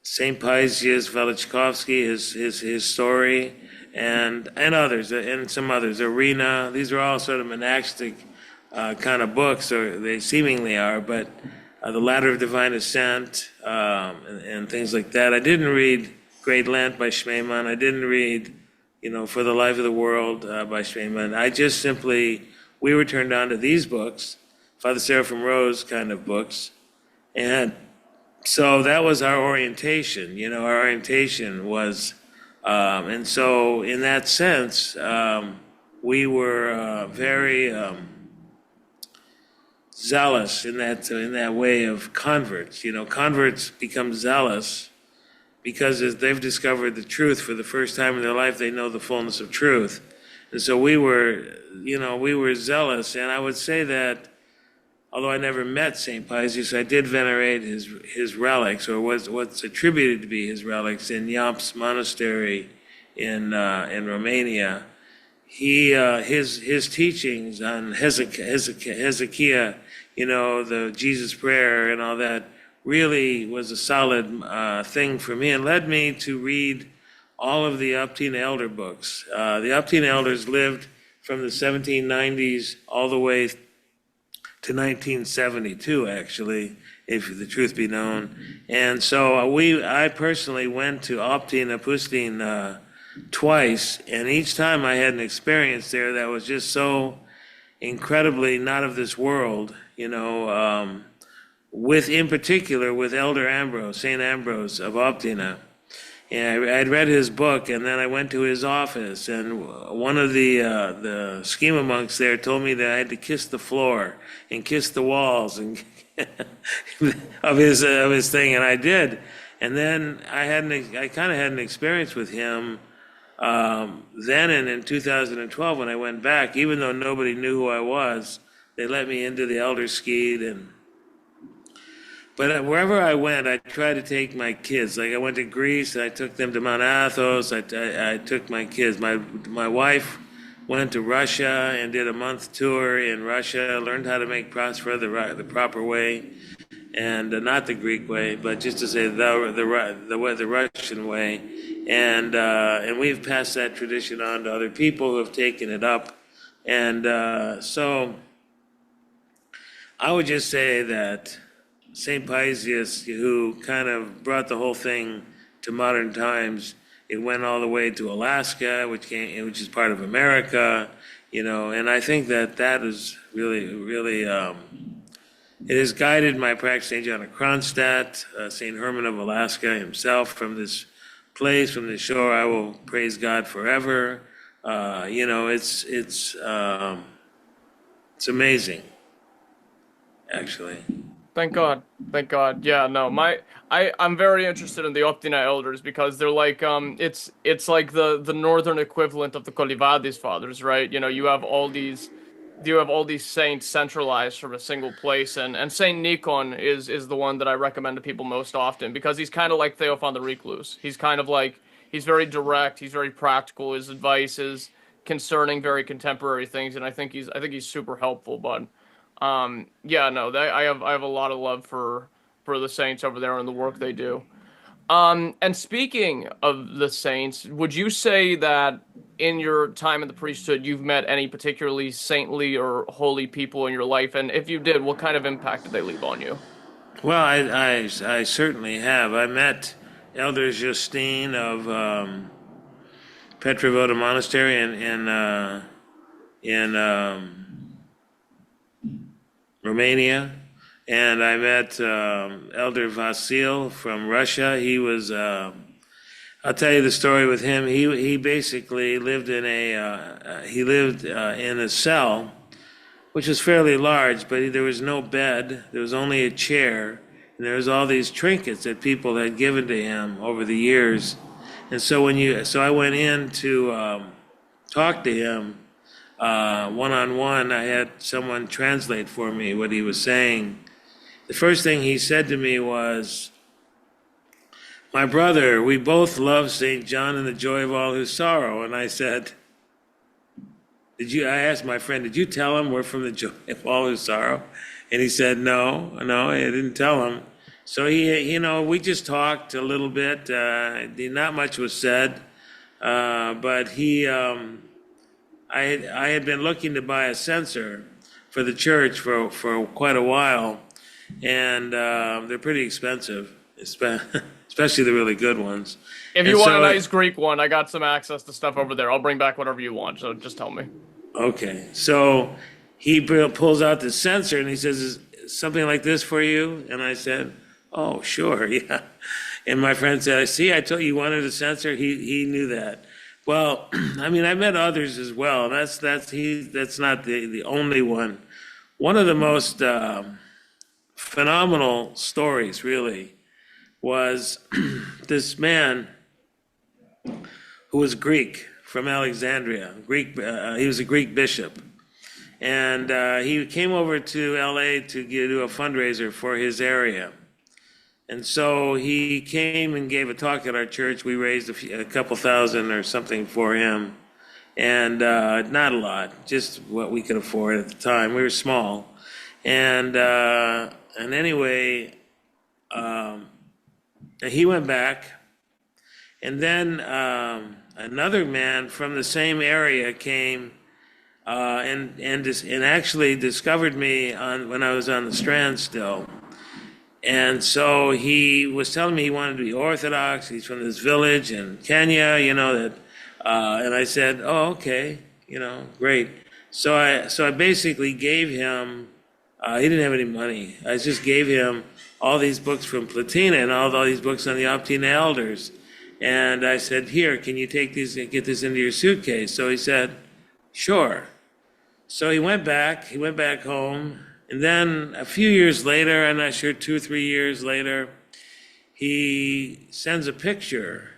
St. Paisius Velichkovsky, his story, and others, and some others, Arena. These are all sort of monastic kind of books, or they seemingly are, but the Ladder of Divine Ascent, and things like that. I didn't read Great Lent by Schmemann. I didn't read, For the Life of the World by Schmemann. I just simply, we were turned on to these books, Father Seraphim Rose kind of books. And so that was our orientation. Our orientation was, and so in that sense, we were very zealous in that way of converts. Converts become zealous because as they've discovered the truth for the first time in their life, they know the fullness of truth. And so we were zealous. And I would say that although I never met St. Paisius, I did venerate his relics, or what's attributed to be his relics, in Yamps Monastery in Romania. His teachings on Hezekiah, the Jesus prayer and all that, really was a solid thing for me, and led me to read all of the Upteen elder books. The Upteen elders lived from the 1790s all the way to 1972, actually, if the truth be known. And so I personally went to Upteen Apusteen twice, and each time I had an experience there that was just so incredibly not of this world, in particular with Elder Ambrose, St. Ambrose of Optina. And I'd read his book, and then I went to his office, and one of the schema monks there told me that I had to kiss the floor and kiss the walls and of his thing, and I did. And then I kind of had an experience with him then, and in 2012 when I went back, even though nobody knew who I was, they let me into the elder skete. But wherever I went, I tried to take my kids. Like I went to Greece, I took them to Mount Athos. I took my kids. My wife went to Russia and did a month tour in Russia. Learned how to make prosper the proper way, and not the Greek way, but just to say the Russian way. And we've passed that tradition on to other people who have taken it up. And so I would just say that St. Paisius, who kind of brought the whole thing to modern times, it went all the way to Alaska, which is part of America, and I think that is really, really, it has guided my practice. St. John of Kronstadt, St. Herman of Alaska himself, from this place, from the shore, I will praise God forever. It's amazing, actually. Thank God. Thank God. Yeah, no, I'm very interested in the Optina elders because they're like it's like the northern equivalent of the Kolivadis fathers, right? You have all these saints centralized from a single place, and Saint Nikon is the one that I recommend to people most often because he's kind of like Theophan the Recluse. He's kind of like, he's very direct, he's very practical. His advice is concerning very contemporary things, and I think he's super helpful, bud. I have a lot of love for the saints over there and the work they do. And speaking of the saints, would you say that in your time in the priesthood, you've met any particularly saintly or holy people in your life? And if you did, what kind of impact did they leave on you? Well, I certainly have. I met Elder Justine of Petrovoda Monastery in Romania, and I met Elder Vasil from Russia. He was, I'll tell you the story with him. He basically lived in a cell, which was fairly large, but there was no bed. There was only a chair, and there was all these trinkets that people had given to him over the years. And so I went in to talk to him. One-on-one, I had someone translate for me what he was saying. The first thing he said to me was, "My brother, we both love St. John and the joy of all his sorrow." And I said, I asked my friend, "Did you tell him we're from the joy of all his sorrow?" And he said, no, I didn't tell him. So we just talked a little bit. Not much was said, but I had been looking to buy a censer for the church for quite a while, and they're pretty expensive, especially the really good ones. If you want a nice Greek one, I got some access to stuff over there. I'll bring back whatever you want, so just tell me. Okay, so he pulls out the censer and he says, "Is something like this for you?" And I said, "Oh, sure, yeah." And my friend said, "I see, I told you wanted a censer." He knew that. Well, I met others as well. That's not the only one. One of the most phenomenal stories, really, was this man who was Greek from Alexandria. He was a Greek bishop, And he came over to LA to do a fundraiser for his area. And so he came and gave a talk at our church. We raised a couple thousand or something for him. And not a lot, just what we could afford at the time. We were small. And anyway, he went back. And then another man from the same area came and actually discovered me when I was on the Strand still. And so he was telling me he wanted to be Orthodox. He's from this village in Kenya, that. And I said, "Oh, okay, great." So I basically gave him. He didn't have any money. I just gave him all these books from Platina and all these books on the Optina elders. And I said, "Here, can you take these and get this into your suitcase?" So he said, "Sure." So he went back home, and then a few years later, I'm not sure, 2 or 3 years later, he sends a picture.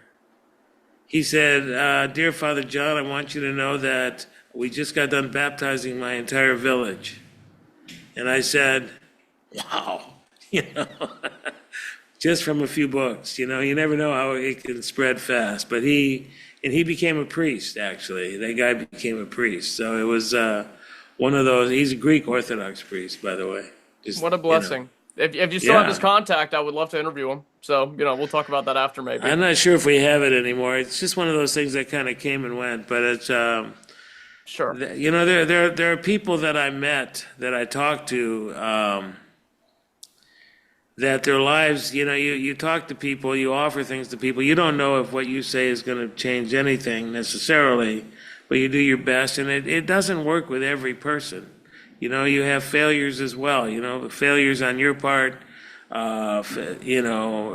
He said, "Dear Father John, I want you to know that we just got done baptizing my entire village." And I said, "Wow, just from a few books, you never know how it can spread fast." But he became a priest, actually. That guy became a priest. So it was one of those. He's a Greek Orthodox priest, by the way. What a blessing. If you still have his contact, I would love to interview him. So, we'll talk about that after maybe. I'm not sure if we have it anymore. It's just one of those things that kind of came and went. But it's, sure. There are people that I met, that I talked to, that their lives, you talk to people, you offer things to people. You don't know if what you say is going to change anything necessarily, but you do your best. And it doesn't work with every person. You have failures as well, failures on your part, or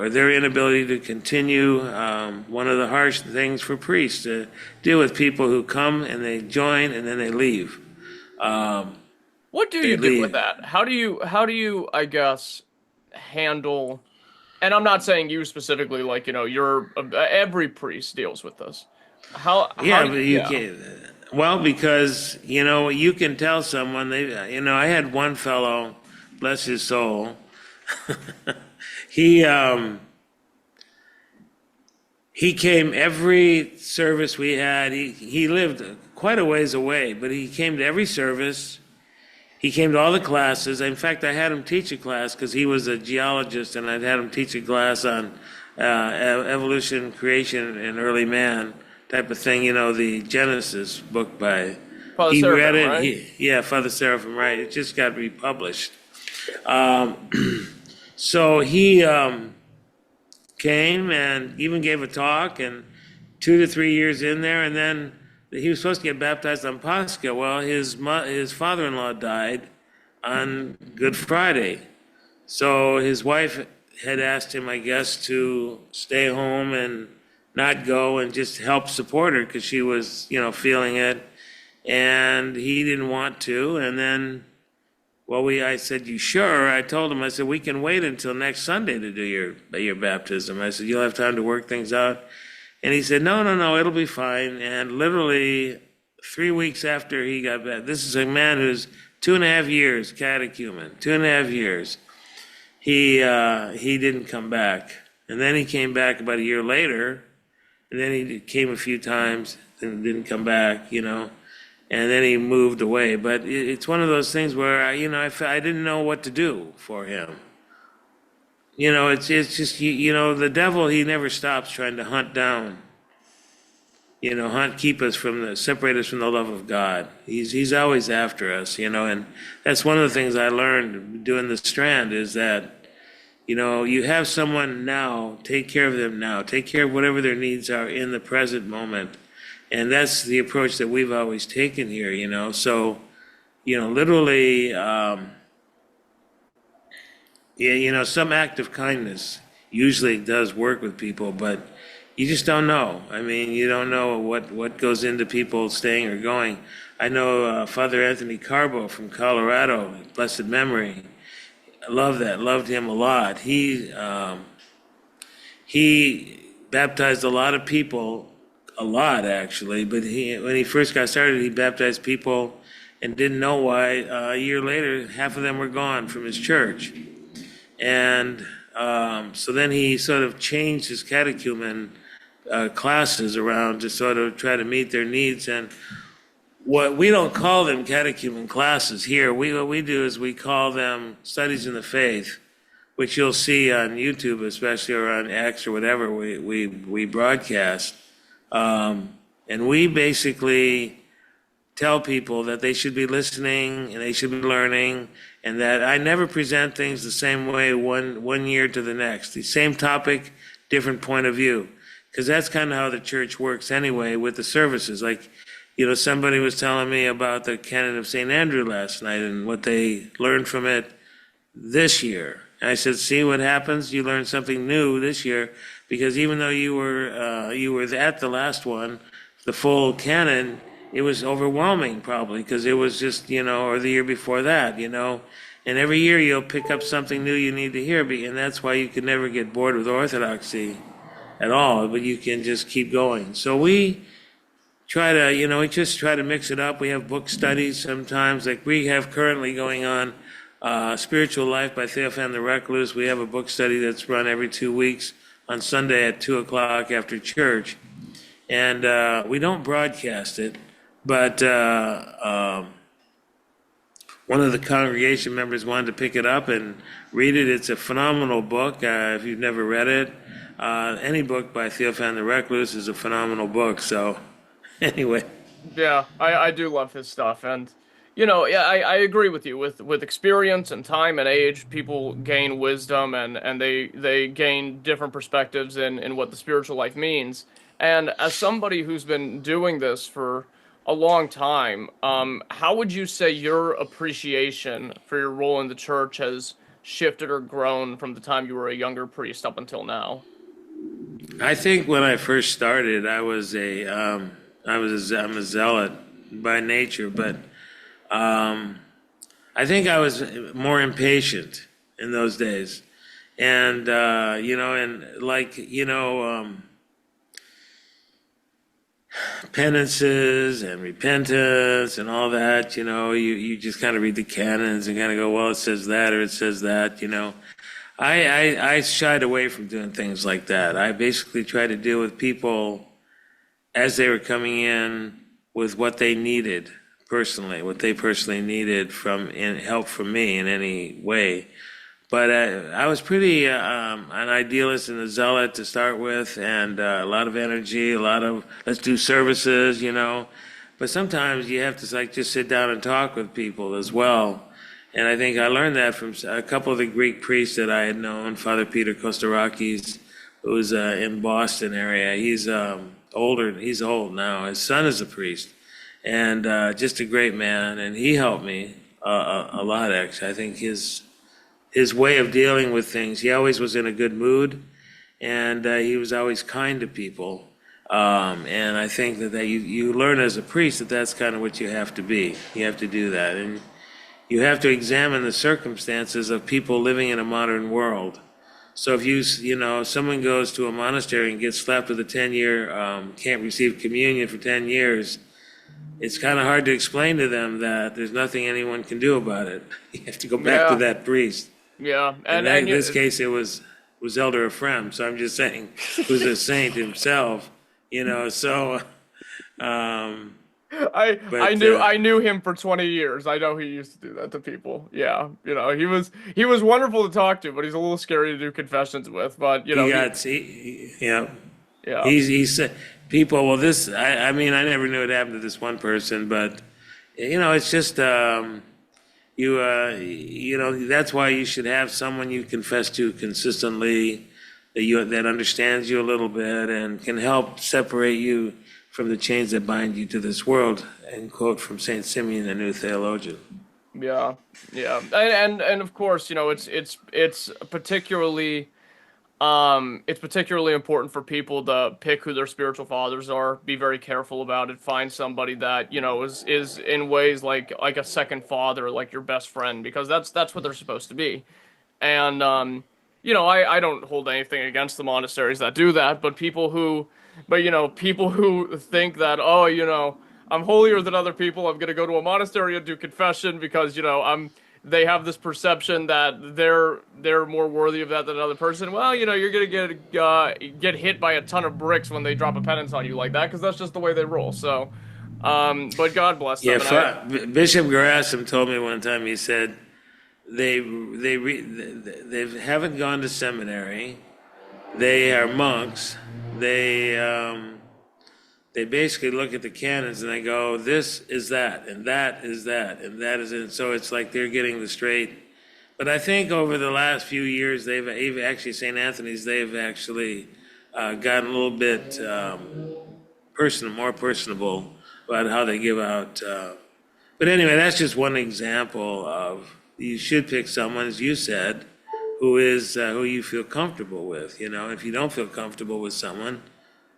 their inability to continue. One of the harsh things for priests to deal with people who come and they join and then they leave. What do you do with that? How do you, I guess, handle, and I'm not saying you specifically, like, every priest deals with this. Well, because, you can tell someone, I had one fellow, bless his soul, he came every service we had. He lived quite a ways away, but he came to every service. He came to all the classes. In fact, I had him teach a class because he was a geologist, and I'd had him teach a class on evolution, creation, and early man type of thing. The Genesis book by. Father he Seraphim, read it. Right? Father Seraphim, right? It just got republished. So he came and even gave a talk, and 2 to 3 years in there, and then he was supposed to get baptized on Pascha. Well, his father-in-law died on Good Friday. So his wife had asked him, I guess, to stay home and not go and just help support her because she was, feeling it. And he didn't want to. And then, I said, "You sure?" I told him, I said, "We can wait until next Sunday to do your baptism." I said, "You'll have time to work things out." And he said, No, it'll be fine. And literally 3 weeks after he got back, this is a man who's 2.5 years catechumen, 2.5 years. He didn't come back. And then he came back about a year later, and then he came a few times and didn't come back, and then he moved away. But it's one of those things where, I didn't know what to do for him. It's just, the devil, he never stops trying to hunt down, keep us separate us from the love of God. He's always after us, and that's one of the things I learned doing the Strand is that, you have someone now, take care of them now, take care of whatever their needs are in the present moment. And that's the approach that we've always taken here, so, literally, some act of kindness usually does work with people, but you just don't know. I mean, you don't know what goes into people staying or going. I know Father Anthony Carbo from Colorado, blessed memory. I loved him a lot. He baptized a lot of people, a lot actually, but when he first got started, he baptized people and didn't know why. A year later, half of them were gone from his church. And so then he sort of changed his catechumen classes around to sort of try to meet their needs. And what we don't call them catechumen classes here. What we do is we call them studies in the faith, which you'll see on YouTube, especially, or on X or whatever we broadcast. And we basically tell people that they should be listening and they should be learning, and that I never present things the same way one year to the next. The same topic, different point of view, because that's kind of how the church works anyway with the services. Like, somebody was telling me about the Canon of St. Andrew last night and what they learned from it this year. And I said, see what happens? You learn something new this year, because even though you were at the last one, the full canon, it was overwhelming probably, because it was just, or the year before that, and every year you'll pick up something new you need to hear, and that's why you can never get bored with Orthodoxy at all, but you can just keep going. So we try to, we just try to mix it up. We have book studies sometimes, like we have currently going on Spiritual Life by Theophan the Recluse. We have a book study that's run every 2 weeks on Sunday at 2 o'clock after church. And we don't broadcast it, but one of the congregation members wanted to pick it up and read it. It's a phenomenal book. If you've never read it, any book by Theophan the Recluse is a phenomenal book. So anyway. Yeah, I do love his stuff. And, I agree with you. With experience and time and age, people gain wisdom and they gain different perspectives in what the spiritual life means. And as somebody who's been doing this for a long time, how would you say your appreciation for your role in the church has shifted or grown from the time you were a younger priest up until now? I think when I first started, I'm a zealot by nature, but I think I was more impatient in those days, and penances and repentance and all that, you just kind of read the canons and kind of go, well, it says that or it says that, I shied away from doing things like that. I basically tried to deal with people as they were coming in with what they needed personally, what they personally needed help from me in any way. But I was pretty an idealist and a zealot to start with, and a lot of energy, a lot of let's do services, But sometimes you have to just sit down and talk with people as well. And I think I learned that from a couple of the Greek priests that I had known, Father Peter Kostarakis, who was in Boston area. He's older. He's old now. His son is a priest, and just a great man. And he helped me a lot, actually. I think his way of dealing with things, he always was in a good mood, and he was always kind to people. And I think that you learn as a priest that that's kind of what you have to be. You have to do that. And you have to examine the circumstances of people living in a modern world. So if someone goes to a monastery and gets slapped with a 10-year, can't receive communion for 10 years, it's kind of hard to explain to them that there's nothing anyone can do about it. You have to go back to that priest. Yeah. And in this case, it was Elder Ephraim, so I'm just saying, who's a saint himself, so... I knew him for 20 years. I know he used to do that to people. Yeah, he was wonderful to talk to, but he's a little scary to do confessions with. But yeah. He's people. Well, this I mean I never knew it happened to this one person, but it's just that's why you should have someone you confess to consistently, that understands you a little bit and can help separate you from the chains that bind you to this world, and quote from Saint Simeon, the new theologian. Yeah, and of course, it's particularly important for people to pick who their spiritual fathers are. Be very careful about it. Find somebody that is in ways like a second father, like your best friend, because that's what they're supposed to be. And I don't hold anything against the monasteries that do that, but people who think that, I'm holier than other people. I'm gonna go to a monastery and do confession because they have this perception that they're more worthy of that than another person. Well, you're gonna get hit by a ton of bricks when they drop a penance on you like that because that's just the way they roll. So, but God bless them. Bishop Gerasim told me one time. He said they haven't gone to seminary. They are monks. They basically look at the canons and they go, this is that, and that is that, and that is it. So it's like they're getting the straight. But I think over the last few years, they've actually, St. Anthony's, they've actually gotten a little bit more personable about how they give out. But anyway, that's just one example of, you should pick someone, as you said, who you feel comfortable with. If you don't feel comfortable with someone,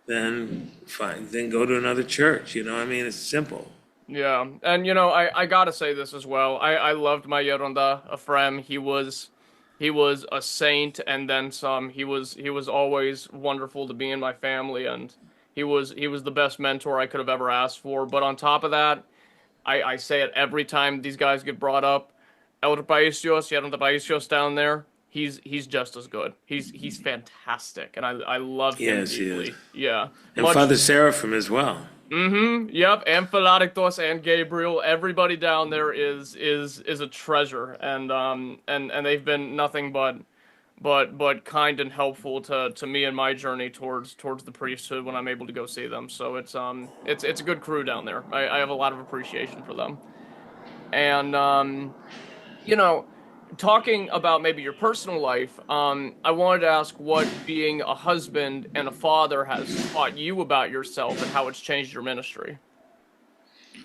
then fine, then go to another church. It's simple. Yeah, and I gotta say this as well. I loved my Yeronda Ephraim. He was a saint and then some. He was always wonderful to be in my family, and he was the best mentor I could have ever asked for. But on top of that, I say it every time these guys get brought up. Elder Paisios, Yeronda Paisios down there. He's just as good. He's fantastic, and I love him Yes, deeply. he is. Yeah, And Father Seraphim as well. Yep, and Philactos and Gabriel. Everybody down there is a treasure, and they've been nothing but kind and helpful to me in my journey towards the priesthood when I'm able to go see them. So it's a good crew down there. I have a lot of appreciation for them, and talking about maybe your personal life, I wanted to ask what being a husband and a father has taught you about yourself and how it's changed your ministry.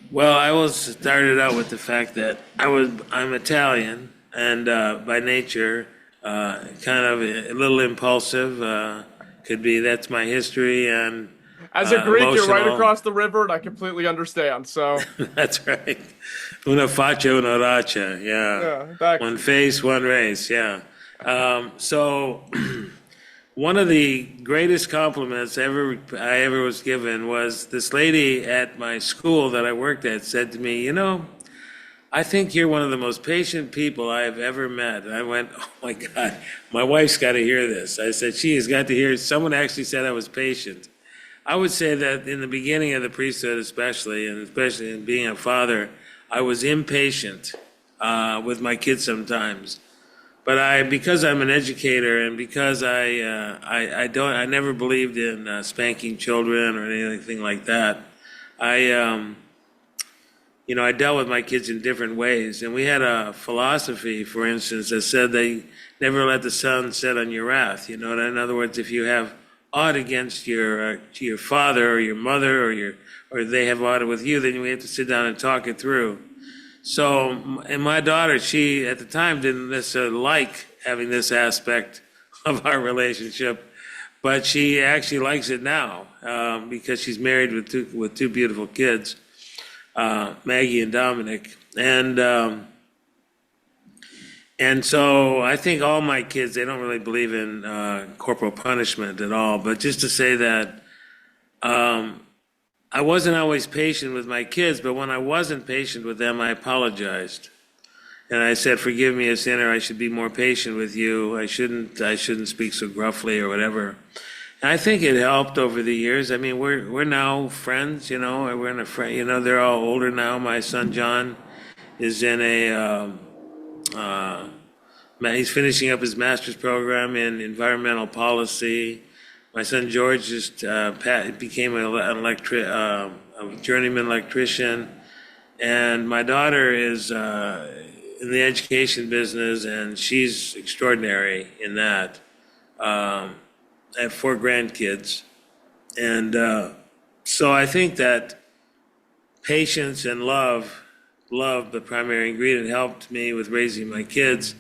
Well, I started out with the fact that I'm Italian and by nature kind of a little impulsive. That's my history, and as a Greek, you're right emotional. across the river, and I completely understand. So That's right. Una faccia, una racha. Yeah. One face, one race. Yeah. So one of the greatest compliments I ever was given was this lady at my school that I worked at said to me, I think you're one of the most patient people I have ever met. And I went, oh my God, my wife's got to hear this. I said, she has got to hear it. Someone actually said I was patient. I would say that in the beginning of the priesthood especially in being a father, I was impatient with my kids sometimes. But because I'm an educator and because I never believed in spanking children or anything like that, I dealt with my kids in different ways. And we had a philosophy, for instance, that said they never let the sun set on your wrath. In other words, if you have aught against your father or your mother or they have aught with you, then we have to sit down and talk it through. So, and my daughter, she at the time didn't necessarily like having this aspect of our relationship, but she actually likes it now because she's married with two beautiful kids, Maggie and Dominic, and so I think all my kids, they don't really believe in corporal punishment at all. But just to say that I wasn't always patient with my kids, but when I wasn't patient with them, I apologized. And I said, forgive me, a sinner, I should be more patient with you. I shouldn't speak so gruffly or whatever. And I think it helped over the years. I mean, we're now friends, we're in a friend, they're all older now. My son John is in he's finishing up his master's program in environmental policy. My son George just became a journeyman electrician, and my daughter is in the education business, and she's extraordinary in that. I have 4 grandkids, and so I think that patience and love, the primary ingredient, helped me with raising my kids.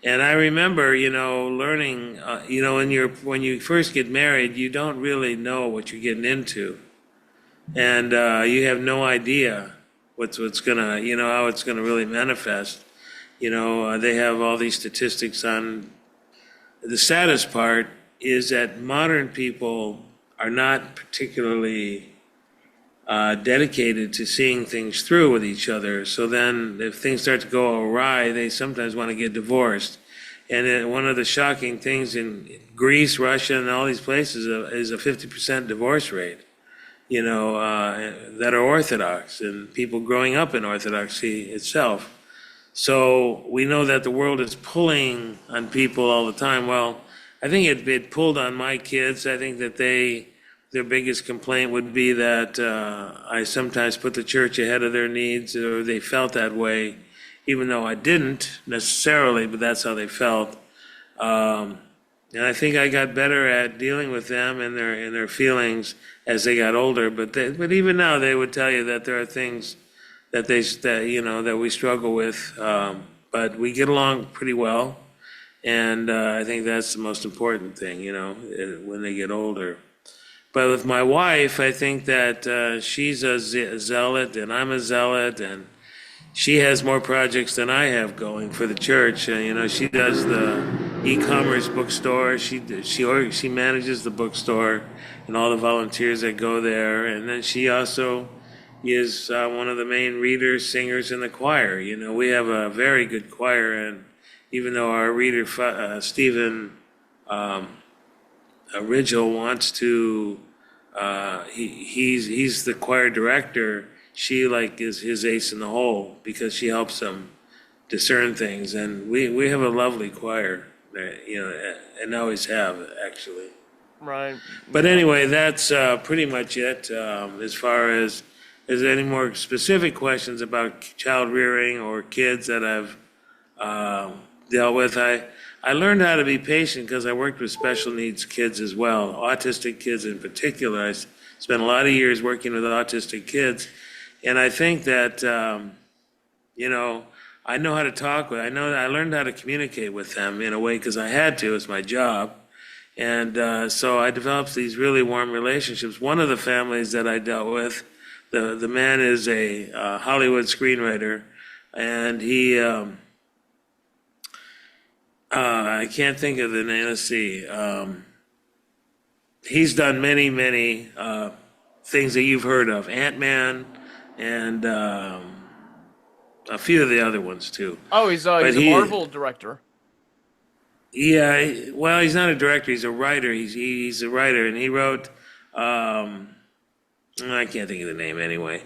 And I remember, learning, when you first get married, you don't really know what you're getting into, and you have no idea what's gonna, how it's gonna really manifest. They have all these statistics on. The saddest part is that modern people are not particularly dedicated to seeing things through with each other. So then if things start to go awry, they sometimes want to get divorced. And one of the shocking things in Greece, Russia, and all these places is a 50% divorce rate, that are Orthodox and people growing up in Orthodoxy itself. So we know that the world is pulling on people all the time. Well, I think it pulled on my kids. I think that their biggest complaint would be that I sometimes put the church ahead of their needs, or they felt that way, even though I didn't necessarily, but that's how they felt. And I think I got better at dealing with them and their feelings as they got older. But even now, they would tell you that there are things that that we struggle with. But we get along pretty well, and I think that's the most important thing, when they get older. But with my wife, I think that she's a zealot, and I'm a zealot, and she has more projects than I have going for the church. She does the e-commerce bookstore. She manages the bookstore and all the volunteers that go there. And then she also is one of the main readers, singers in the choir. We have a very good choir, and even though our reader, Stephen Ridgel, wants to, he's the choir director. She is his ace in the hole because she helps him discern things, and we have a lovely choir, and always have actually. Right. But anyway, that's pretty much it. As far as is there any more specific questions about child rearing or kids that I've dealt with, I learned how to be patient because I worked with special needs kids as well, autistic kids in particular. I spent a lot of years working with autistic kids. And I think that, I know how to talk with, I learned how to communicate with them in a way because I had to, it's my job. And so I developed these really warm relationships. One of the families that I dealt with, the man is a Hollywood screenwriter, and he, I can't think of the name, let's see. He's done many, many things that you've heard of, Ant-Man, and a few of the other ones too. Oh, he's a Marvel director. Yeah, well, he's not a director; he's a writer. He's a writer, and he wrote. I can't think of the name anyway.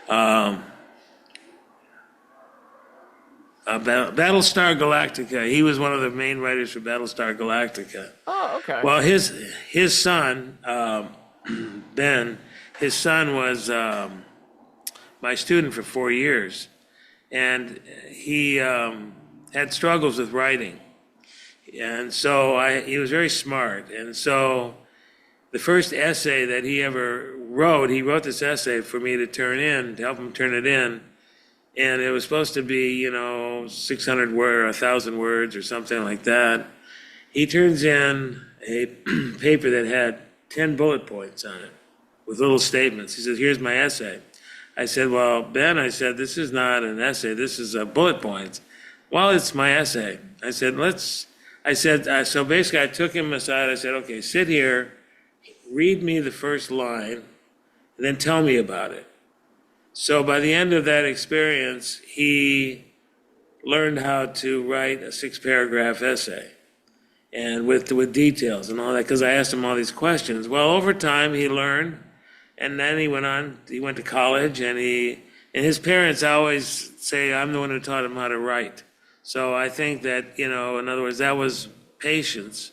Battlestar Galactica. He was one of the main writers for Battlestar Galactica. Oh, okay. Well, his son, Ben, his son was my student for 4 years, and he had struggles with writing, and so he was very smart, and so the first essay that he ever wrote, he wrote this essay for me to turn in, to help him turn it in, and it was supposed to be, 600 words or 1,000 words or something like that. He turns in a paper that had 10 bullet points on it with little statements. He says, "Here's my essay." I said, "Well, Ben," I said, "this is not an essay. This is bullet points." "Well, it's my essay." I said, so basically I took him aside. I said, "Okay, sit here, read me the first line, and then tell me about it." So by the end of that experience, he learned how to write a 6-paragraph essay, and with details and all that, because I asked him all these questions. Well, over time, he learned, and then he went to college, and his parents always say, "I'm the one who taught him how to write." So I think that, in other words, that was patience,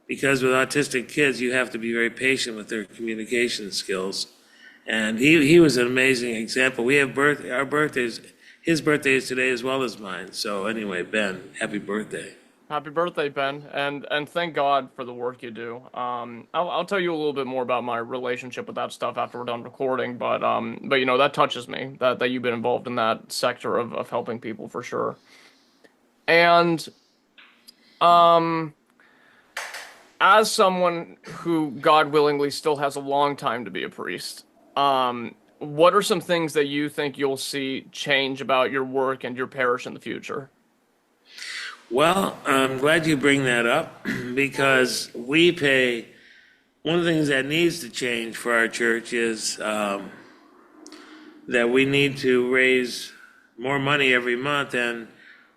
because with autistic kids, you have to be very patient with their communication skills. And he was an amazing example. We have our birthdays, his birthday is today as well as mine. So anyway, Ben, happy birthday. Happy birthday, Ben, and thank God for the work you do. I'll tell you a little bit more about my relationship with that stuff after we're done recording, but that touches me that you've been involved in that sector of helping people for sure. And as someone who, God willingly, still has a long time to be a priest, what are some things that you think you'll see change about your work and your parish in the future? Well, I'm glad you bring that up because one of the things that needs to change for our church is that we need to raise more money every month, and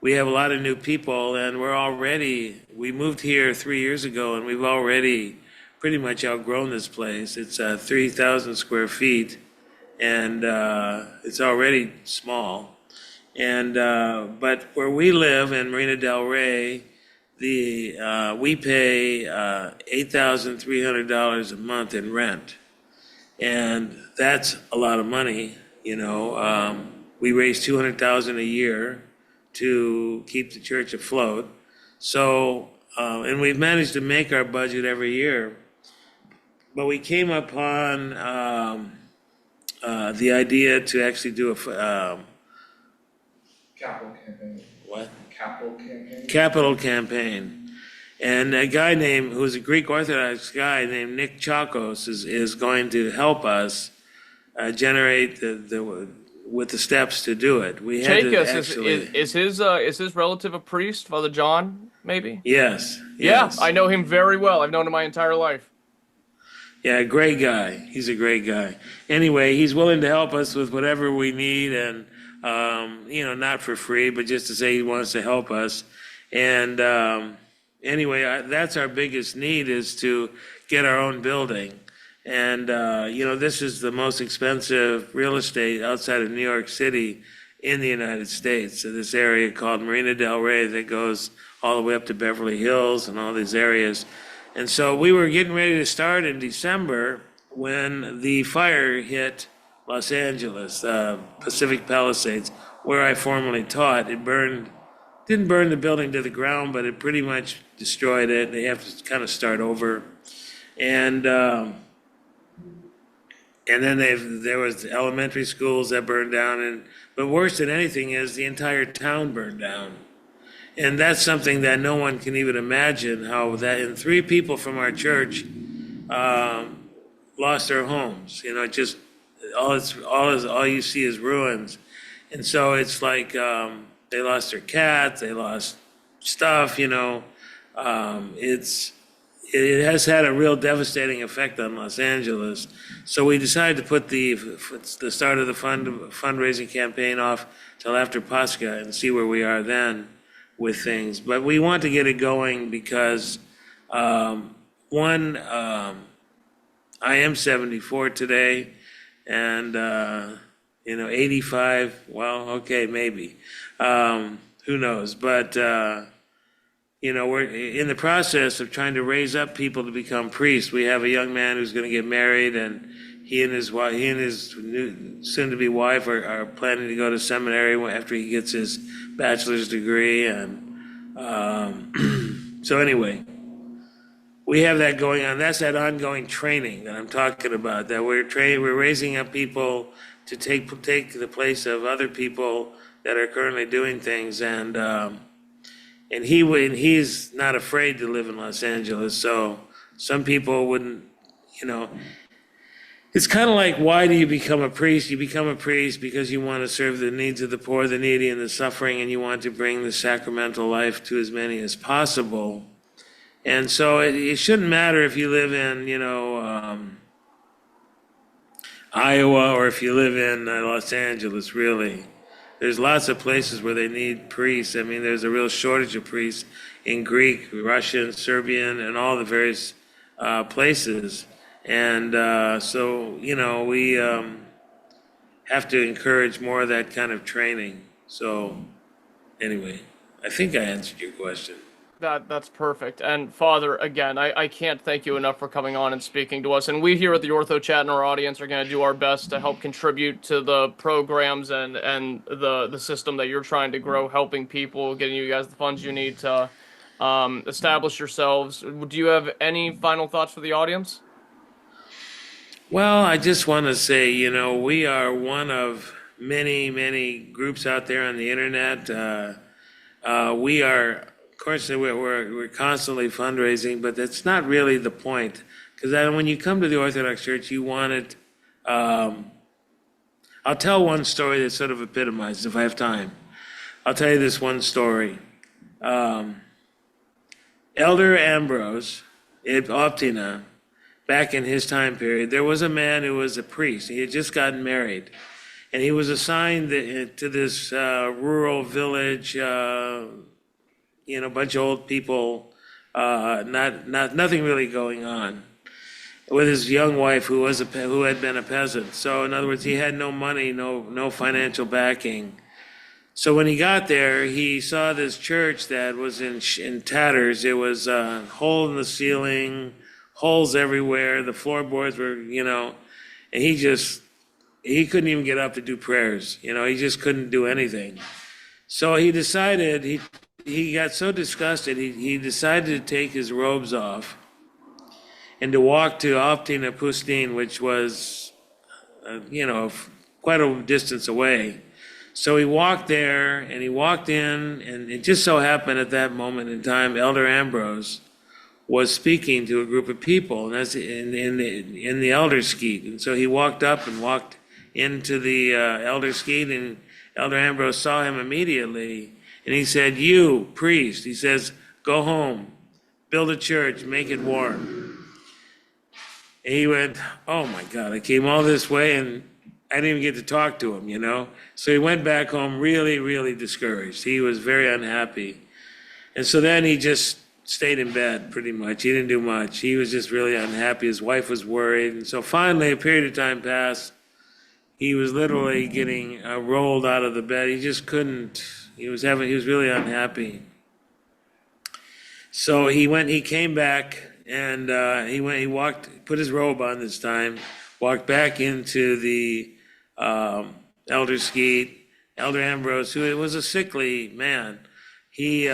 we have a lot of new people, and we moved here 3 years ago, and we've already pretty much outgrown this place. It's 3,000 square feet, and it's already small. And but where we live in Marina del Rey, we pay $8,300 a month in rent, and that's a lot of money. We raise $200,000 a year to keep the church afloat. So, and we've managed to make our budget every year. But we came upon the idea to actually do a Capital campaign. what? Capital campaign. Capital campaign. And a guy who's a Greek Orthodox guy named Nick Chakos is going to help us generate with the steps to do it. We had to Chakos, actually. is his relative a priest, Father John, maybe? Yes. Yeah, Yes. I know him very well. I've known him my entire life. Yeah, great guy. He's a great guy. Anyway, he's willing to help us with whatever we need, and not for free, but just to say he wants to help us. And anyway, that's our biggest need, is to get our own building. And this is the most expensive real estate outside of New York City in the United States. So this area called Marina del Rey that goes all the way up to Beverly Hills and all these areas. And so we were getting ready to start in December when the fire hit Los Angeles, Pacific Palisades, where I formerly taught. It didn't burn the building to the ground, but it pretty much destroyed it. They have to kind of start over. And then there was elementary schools that burned down, but worse than anything is the entire town burned down. And that's something that no one can even imagine, how that, and 3 people from our church lost their homes. Just all you see is ruins. And so it's like they lost their cats, they lost stuff. It has had a real devastating effect on Los Angeles. So we decided to put the start of the fundraising campaign off till after Pascha and see where we are then with things. But we want to get it going because, I am 74 today, and 85, well, okay, maybe. Who knows? But we're in the process of trying to raise up people to become priests. We have a young man who's going to get married, and he and his soon-to-be wife are planning to go to seminary after he gets his bachelor's degree. And so anyway, we have that going on. That's that ongoing training that I'm talking about, that we're raising up people to take the place of other people that are currently doing things. And he's not afraid to live in Los Angeles. So some people wouldn't, it's kind of like, why do you become a priest? You become a priest because you want to serve the needs of the poor, the needy, and the suffering, and you want to bring the sacramental life to as many as possible. And so it shouldn't matter if you live in, Iowa, or if you live in Los Angeles, really. There's lots of places where they need priests. I mean, there's a real shortage of priests in Greek, Russian, Serbian, and all the various places. And so, we have to encourage more of that kind of training. So anyway, I think I answered your question. That's perfect. And Father, again, I can't thank you enough for coming on and speaking to us. And we here at the Orthochat and our audience are going to do our best to help contribute to the programs and the system that you're trying to grow, helping people, getting you guys the funds you need to establish yourselves. Do you have any final thoughts for the audience? Well, I just want to say, we are one of many, many groups out there on the internet. We are, of course, we're constantly fundraising, but that's not really the point. Because when you come to the Orthodox Church, you want it. I'll tell one story that sort of epitomizes, if I have time. I'll tell you this one story. Elder Ambrose at Optina, back in his time period, there was a man who was a priest. He had just gotten married. And he was assigned to this rural village, a bunch of old people, nothing really going on, with his young wife who had been a peasant. So in other words, he had no money, no financial backing. So when he got there, he saw this church that was in tatters. It was a hole in the ceiling, holes everywhere. The floorboards were, and he couldn't even get up to do prayers. He just couldn't do anything. So he decided, he got so disgusted, he decided to take his robes off and to walk to Optina Pustin, which was, quite a distance away. So he walked there, and he walked in, and it just so happened at that moment in time, Elder Ambrose was speaking to a group of people, and that's in the elder skeet. And so he walked up and walked into the elder skeet, and Elder Ambrose saw him immediately, and he said, "You, priest," he says, "go home, build a church, make it warm." And he went, "Oh my God, I came all this way and I didn't even get to talk to him, So he went back home really, really discouraged. He was very unhappy. And so then he just stayed in bed pretty much. He didn't do much. He was just really unhappy. His wife was worried. And so finally, a period of time passed. He was literally getting rolled out of the bed. He just couldn't. He was really unhappy. So he came back, and he walked, put his robe on this time, walked back into the elder skeet. Elder Ambrose, who was a sickly man, he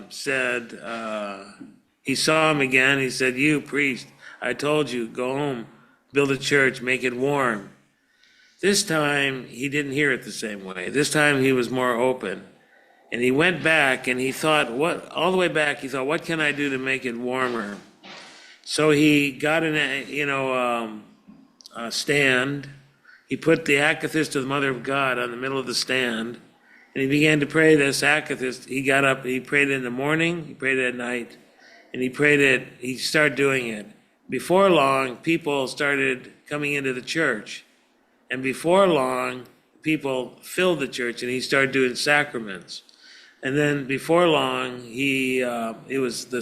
said, he saw him again. He said, "You, priest, I told you, go home, build a church, make it warm." This time, he didn't hear it the same way. This time, he was more open. And he went back, and he thought, all the way back, he thought, what can I do to make it warmer? So he got a stand. He put the akathist of the Mother of God on the middle of the stand, and he began to pray this akathist. He got up, he prayed it in the morning, he prayed it at night, and he started doing it. Before long, people started coming into the church, and before long, people filled the church, and he started doing sacraments. And then before long, the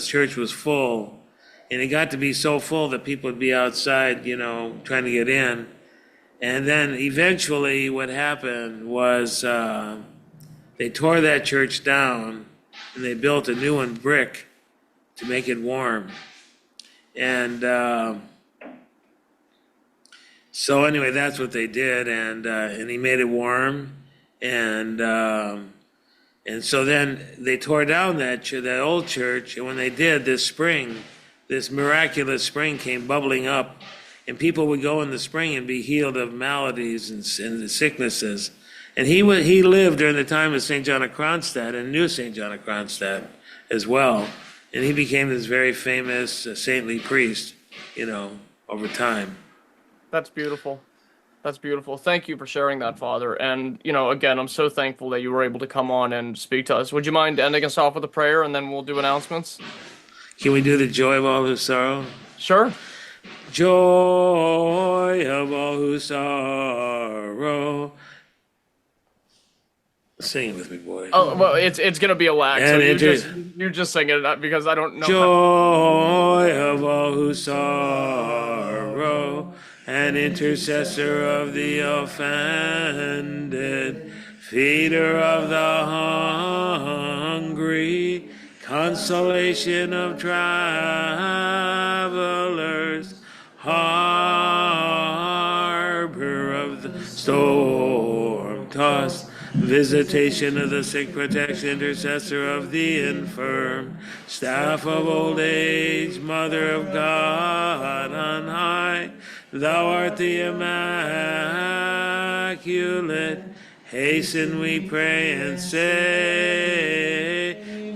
church was full, and it got to be so full that people would be outside, trying to get in. And then eventually what happened was they tore that church down, and they built a new one, brick, to make it warm. And so anyway, that's what they did, and he made it warm, and so then they tore down that old church, and when they did, this miraculous spring came bubbling up, and people would go in the spring and be healed of maladies and sicknesses. And he lived during the time of St. John of Kronstadt and knew St. John of Kronstadt as well. And he became this very famous saintly priest, over time. That's beautiful. That's beautiful. Thank you for sharing that, Father. And, again, I'm so thankful that you were able to come on and speak to us. Would you mind ending us off with a prayer, and then we'll do announcements? Can we do the joy of all who sorrow? Sure. Joy of all who sorrow. Sing it with me, boy. Oh, well, it's going to be a lag, so you just sing it because I don't know. Joy of all who sorrow, an intercessor of the offended, feeder of the hungry, consolation of travelers, harbor of the storm-tossed, visitation of the sick, protection, intercessor of the infirm, staff of old age, mother of God on high, thou art the immaculate. Hasten, we pray, and save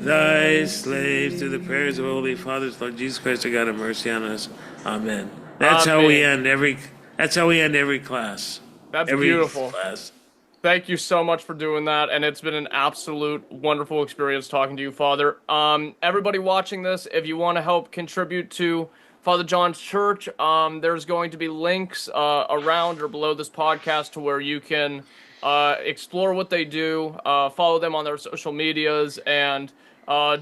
thy slaves through the prayers of Holy Fathers, Lord Jesus Christ, our God, have mercy on us. Amen. That's Amen. how we end every. That's how we end every class. That's every beautiful. Class. Thank you so much for doing that, and it's been an absolute wonderful experience talking to you, Father. Everybody watching this, if you want to help contribute to Father John's church, there's going to be links around or below this podcast to where you can explore what they do, follow them on their social medias, and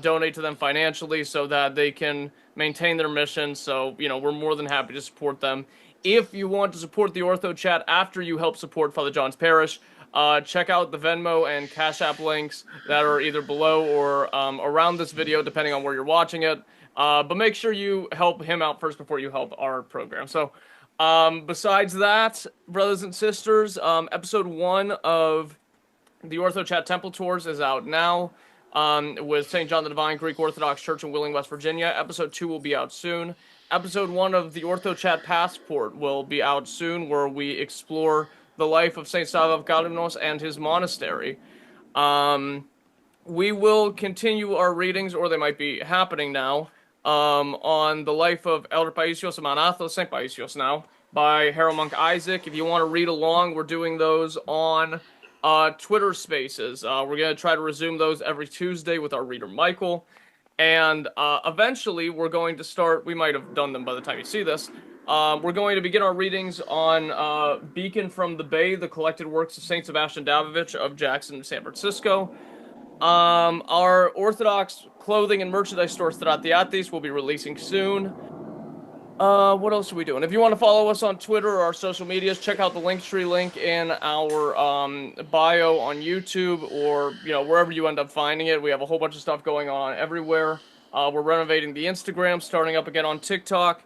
donate to them financially so that they can maintain their mission. So, we're more than happy to support them. If you want to support the Orthochat after you help support Father John's Parish, check out the Venmo and Cash App links that are either below or around this video, depending on where you're watching it. But make sure you help him out first before you help our program. So, besides that, brothers and sisters, episode 1 of the Orthochat Temple Tours is out now, with St. John the Divine Greek Orthodox Church in Wheeling, West Virginia. Episode 2 will be out soon. Episode 1 of the Orthochat Passport will be out soon, where we explore the life of St. Sava of Kalymnos and his monastery. We will continue our readings, or they might be happening now, on the life of Elder Paisios Manathos, St. Paisios now, by Herald Monk Isaac. If you want to read along, we're doing those on Twitter Spaces. We're going to try to resume those every Tuesday with our reader Michael. And eventually, we're going to start, we might have done them by the time you see this, we're going to begin our readings on Beacon from the Bay, the collected works of St. Sebastian Davovich of Jackson, San Francisco. Our Orthodox clothing and merchandise store, Stratiatis, will be releasing soon. What else are we doing? If you want to follow us on Twitter or our social medias, check out the Linktree link in our bio on YouTube, or wherever you end up finding it. We have a whole bunch of stuff going on everywhere. We're renovating the Instagram, starting up again on TikTok,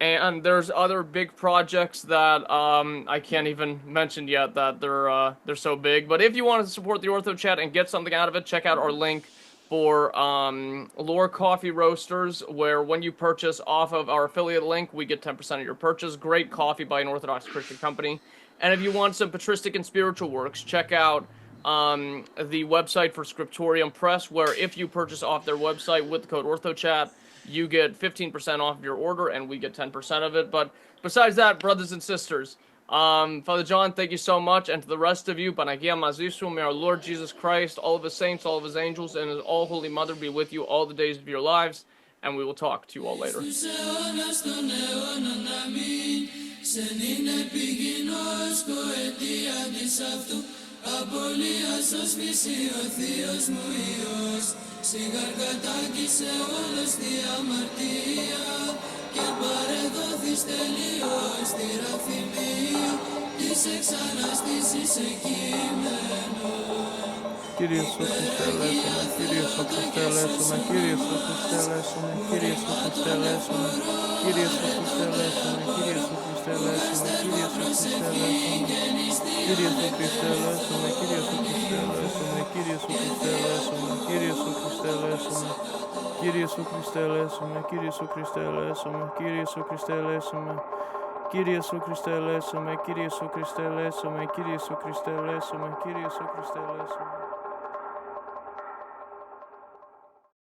and there's other big projects that I can't even mention yet, that they're so big. But if you want to support the Orthochat and get something out of it, check out our link for Lore Coffee Roasters, where when you purchase off of our affiliate link, we get 10% of your purchase. Great coffee by an Orthodox Christian company. And if you want some patristic and spiritual works, check out the website for Scriptorium Press, where if you purchase off their website with the code Orthochat, you get 15% off of your order, and we get 10% of it. But besides that, brothers and sisters, Father John, thank you so much, and to the rest of you, Panagia Mazisu, may our Lord Jesus Christ, all of his saints, all of his angels, and his all holy mother be with you all the days of your lives, and we will talk to you all later. Και παρεδόθης τελείως τη ραθυμία της εξαναστήσης σε κείμενο. Κύριε Σου Χριστέ ελέησον, Κύριε Σου Χριστέ ελέησον, Κύριε Σου Χριστέ ελέησον, Κύριε Σου Χριστέ ελέησον, Κύριε Σου Χριστέ ελέησον, Κύριε Σου Χριστέ ελέησον, Κύριε Σου Χριστέ ελέησον, Κύριε Σου Χριστέ ελέησον, Κύριε Σου Χριστέ ελέησον, Κύριε Σου Χριστέ ελέησον, Κύριε Σου Χριστέ ελέησον, Κύριε Σου Χριστέ ελέησον, Κύριε Σου Χριστέ ελέησον, Κύριε Σου Χριστέ ελέησον, Κύριε Σου Χριστέ ελέησον, Κύριε Σου Χριστέ ελέησον, Κύριε Σου Χριστέ ελέησον, Κύριε Σου Χριστέ ελέησον.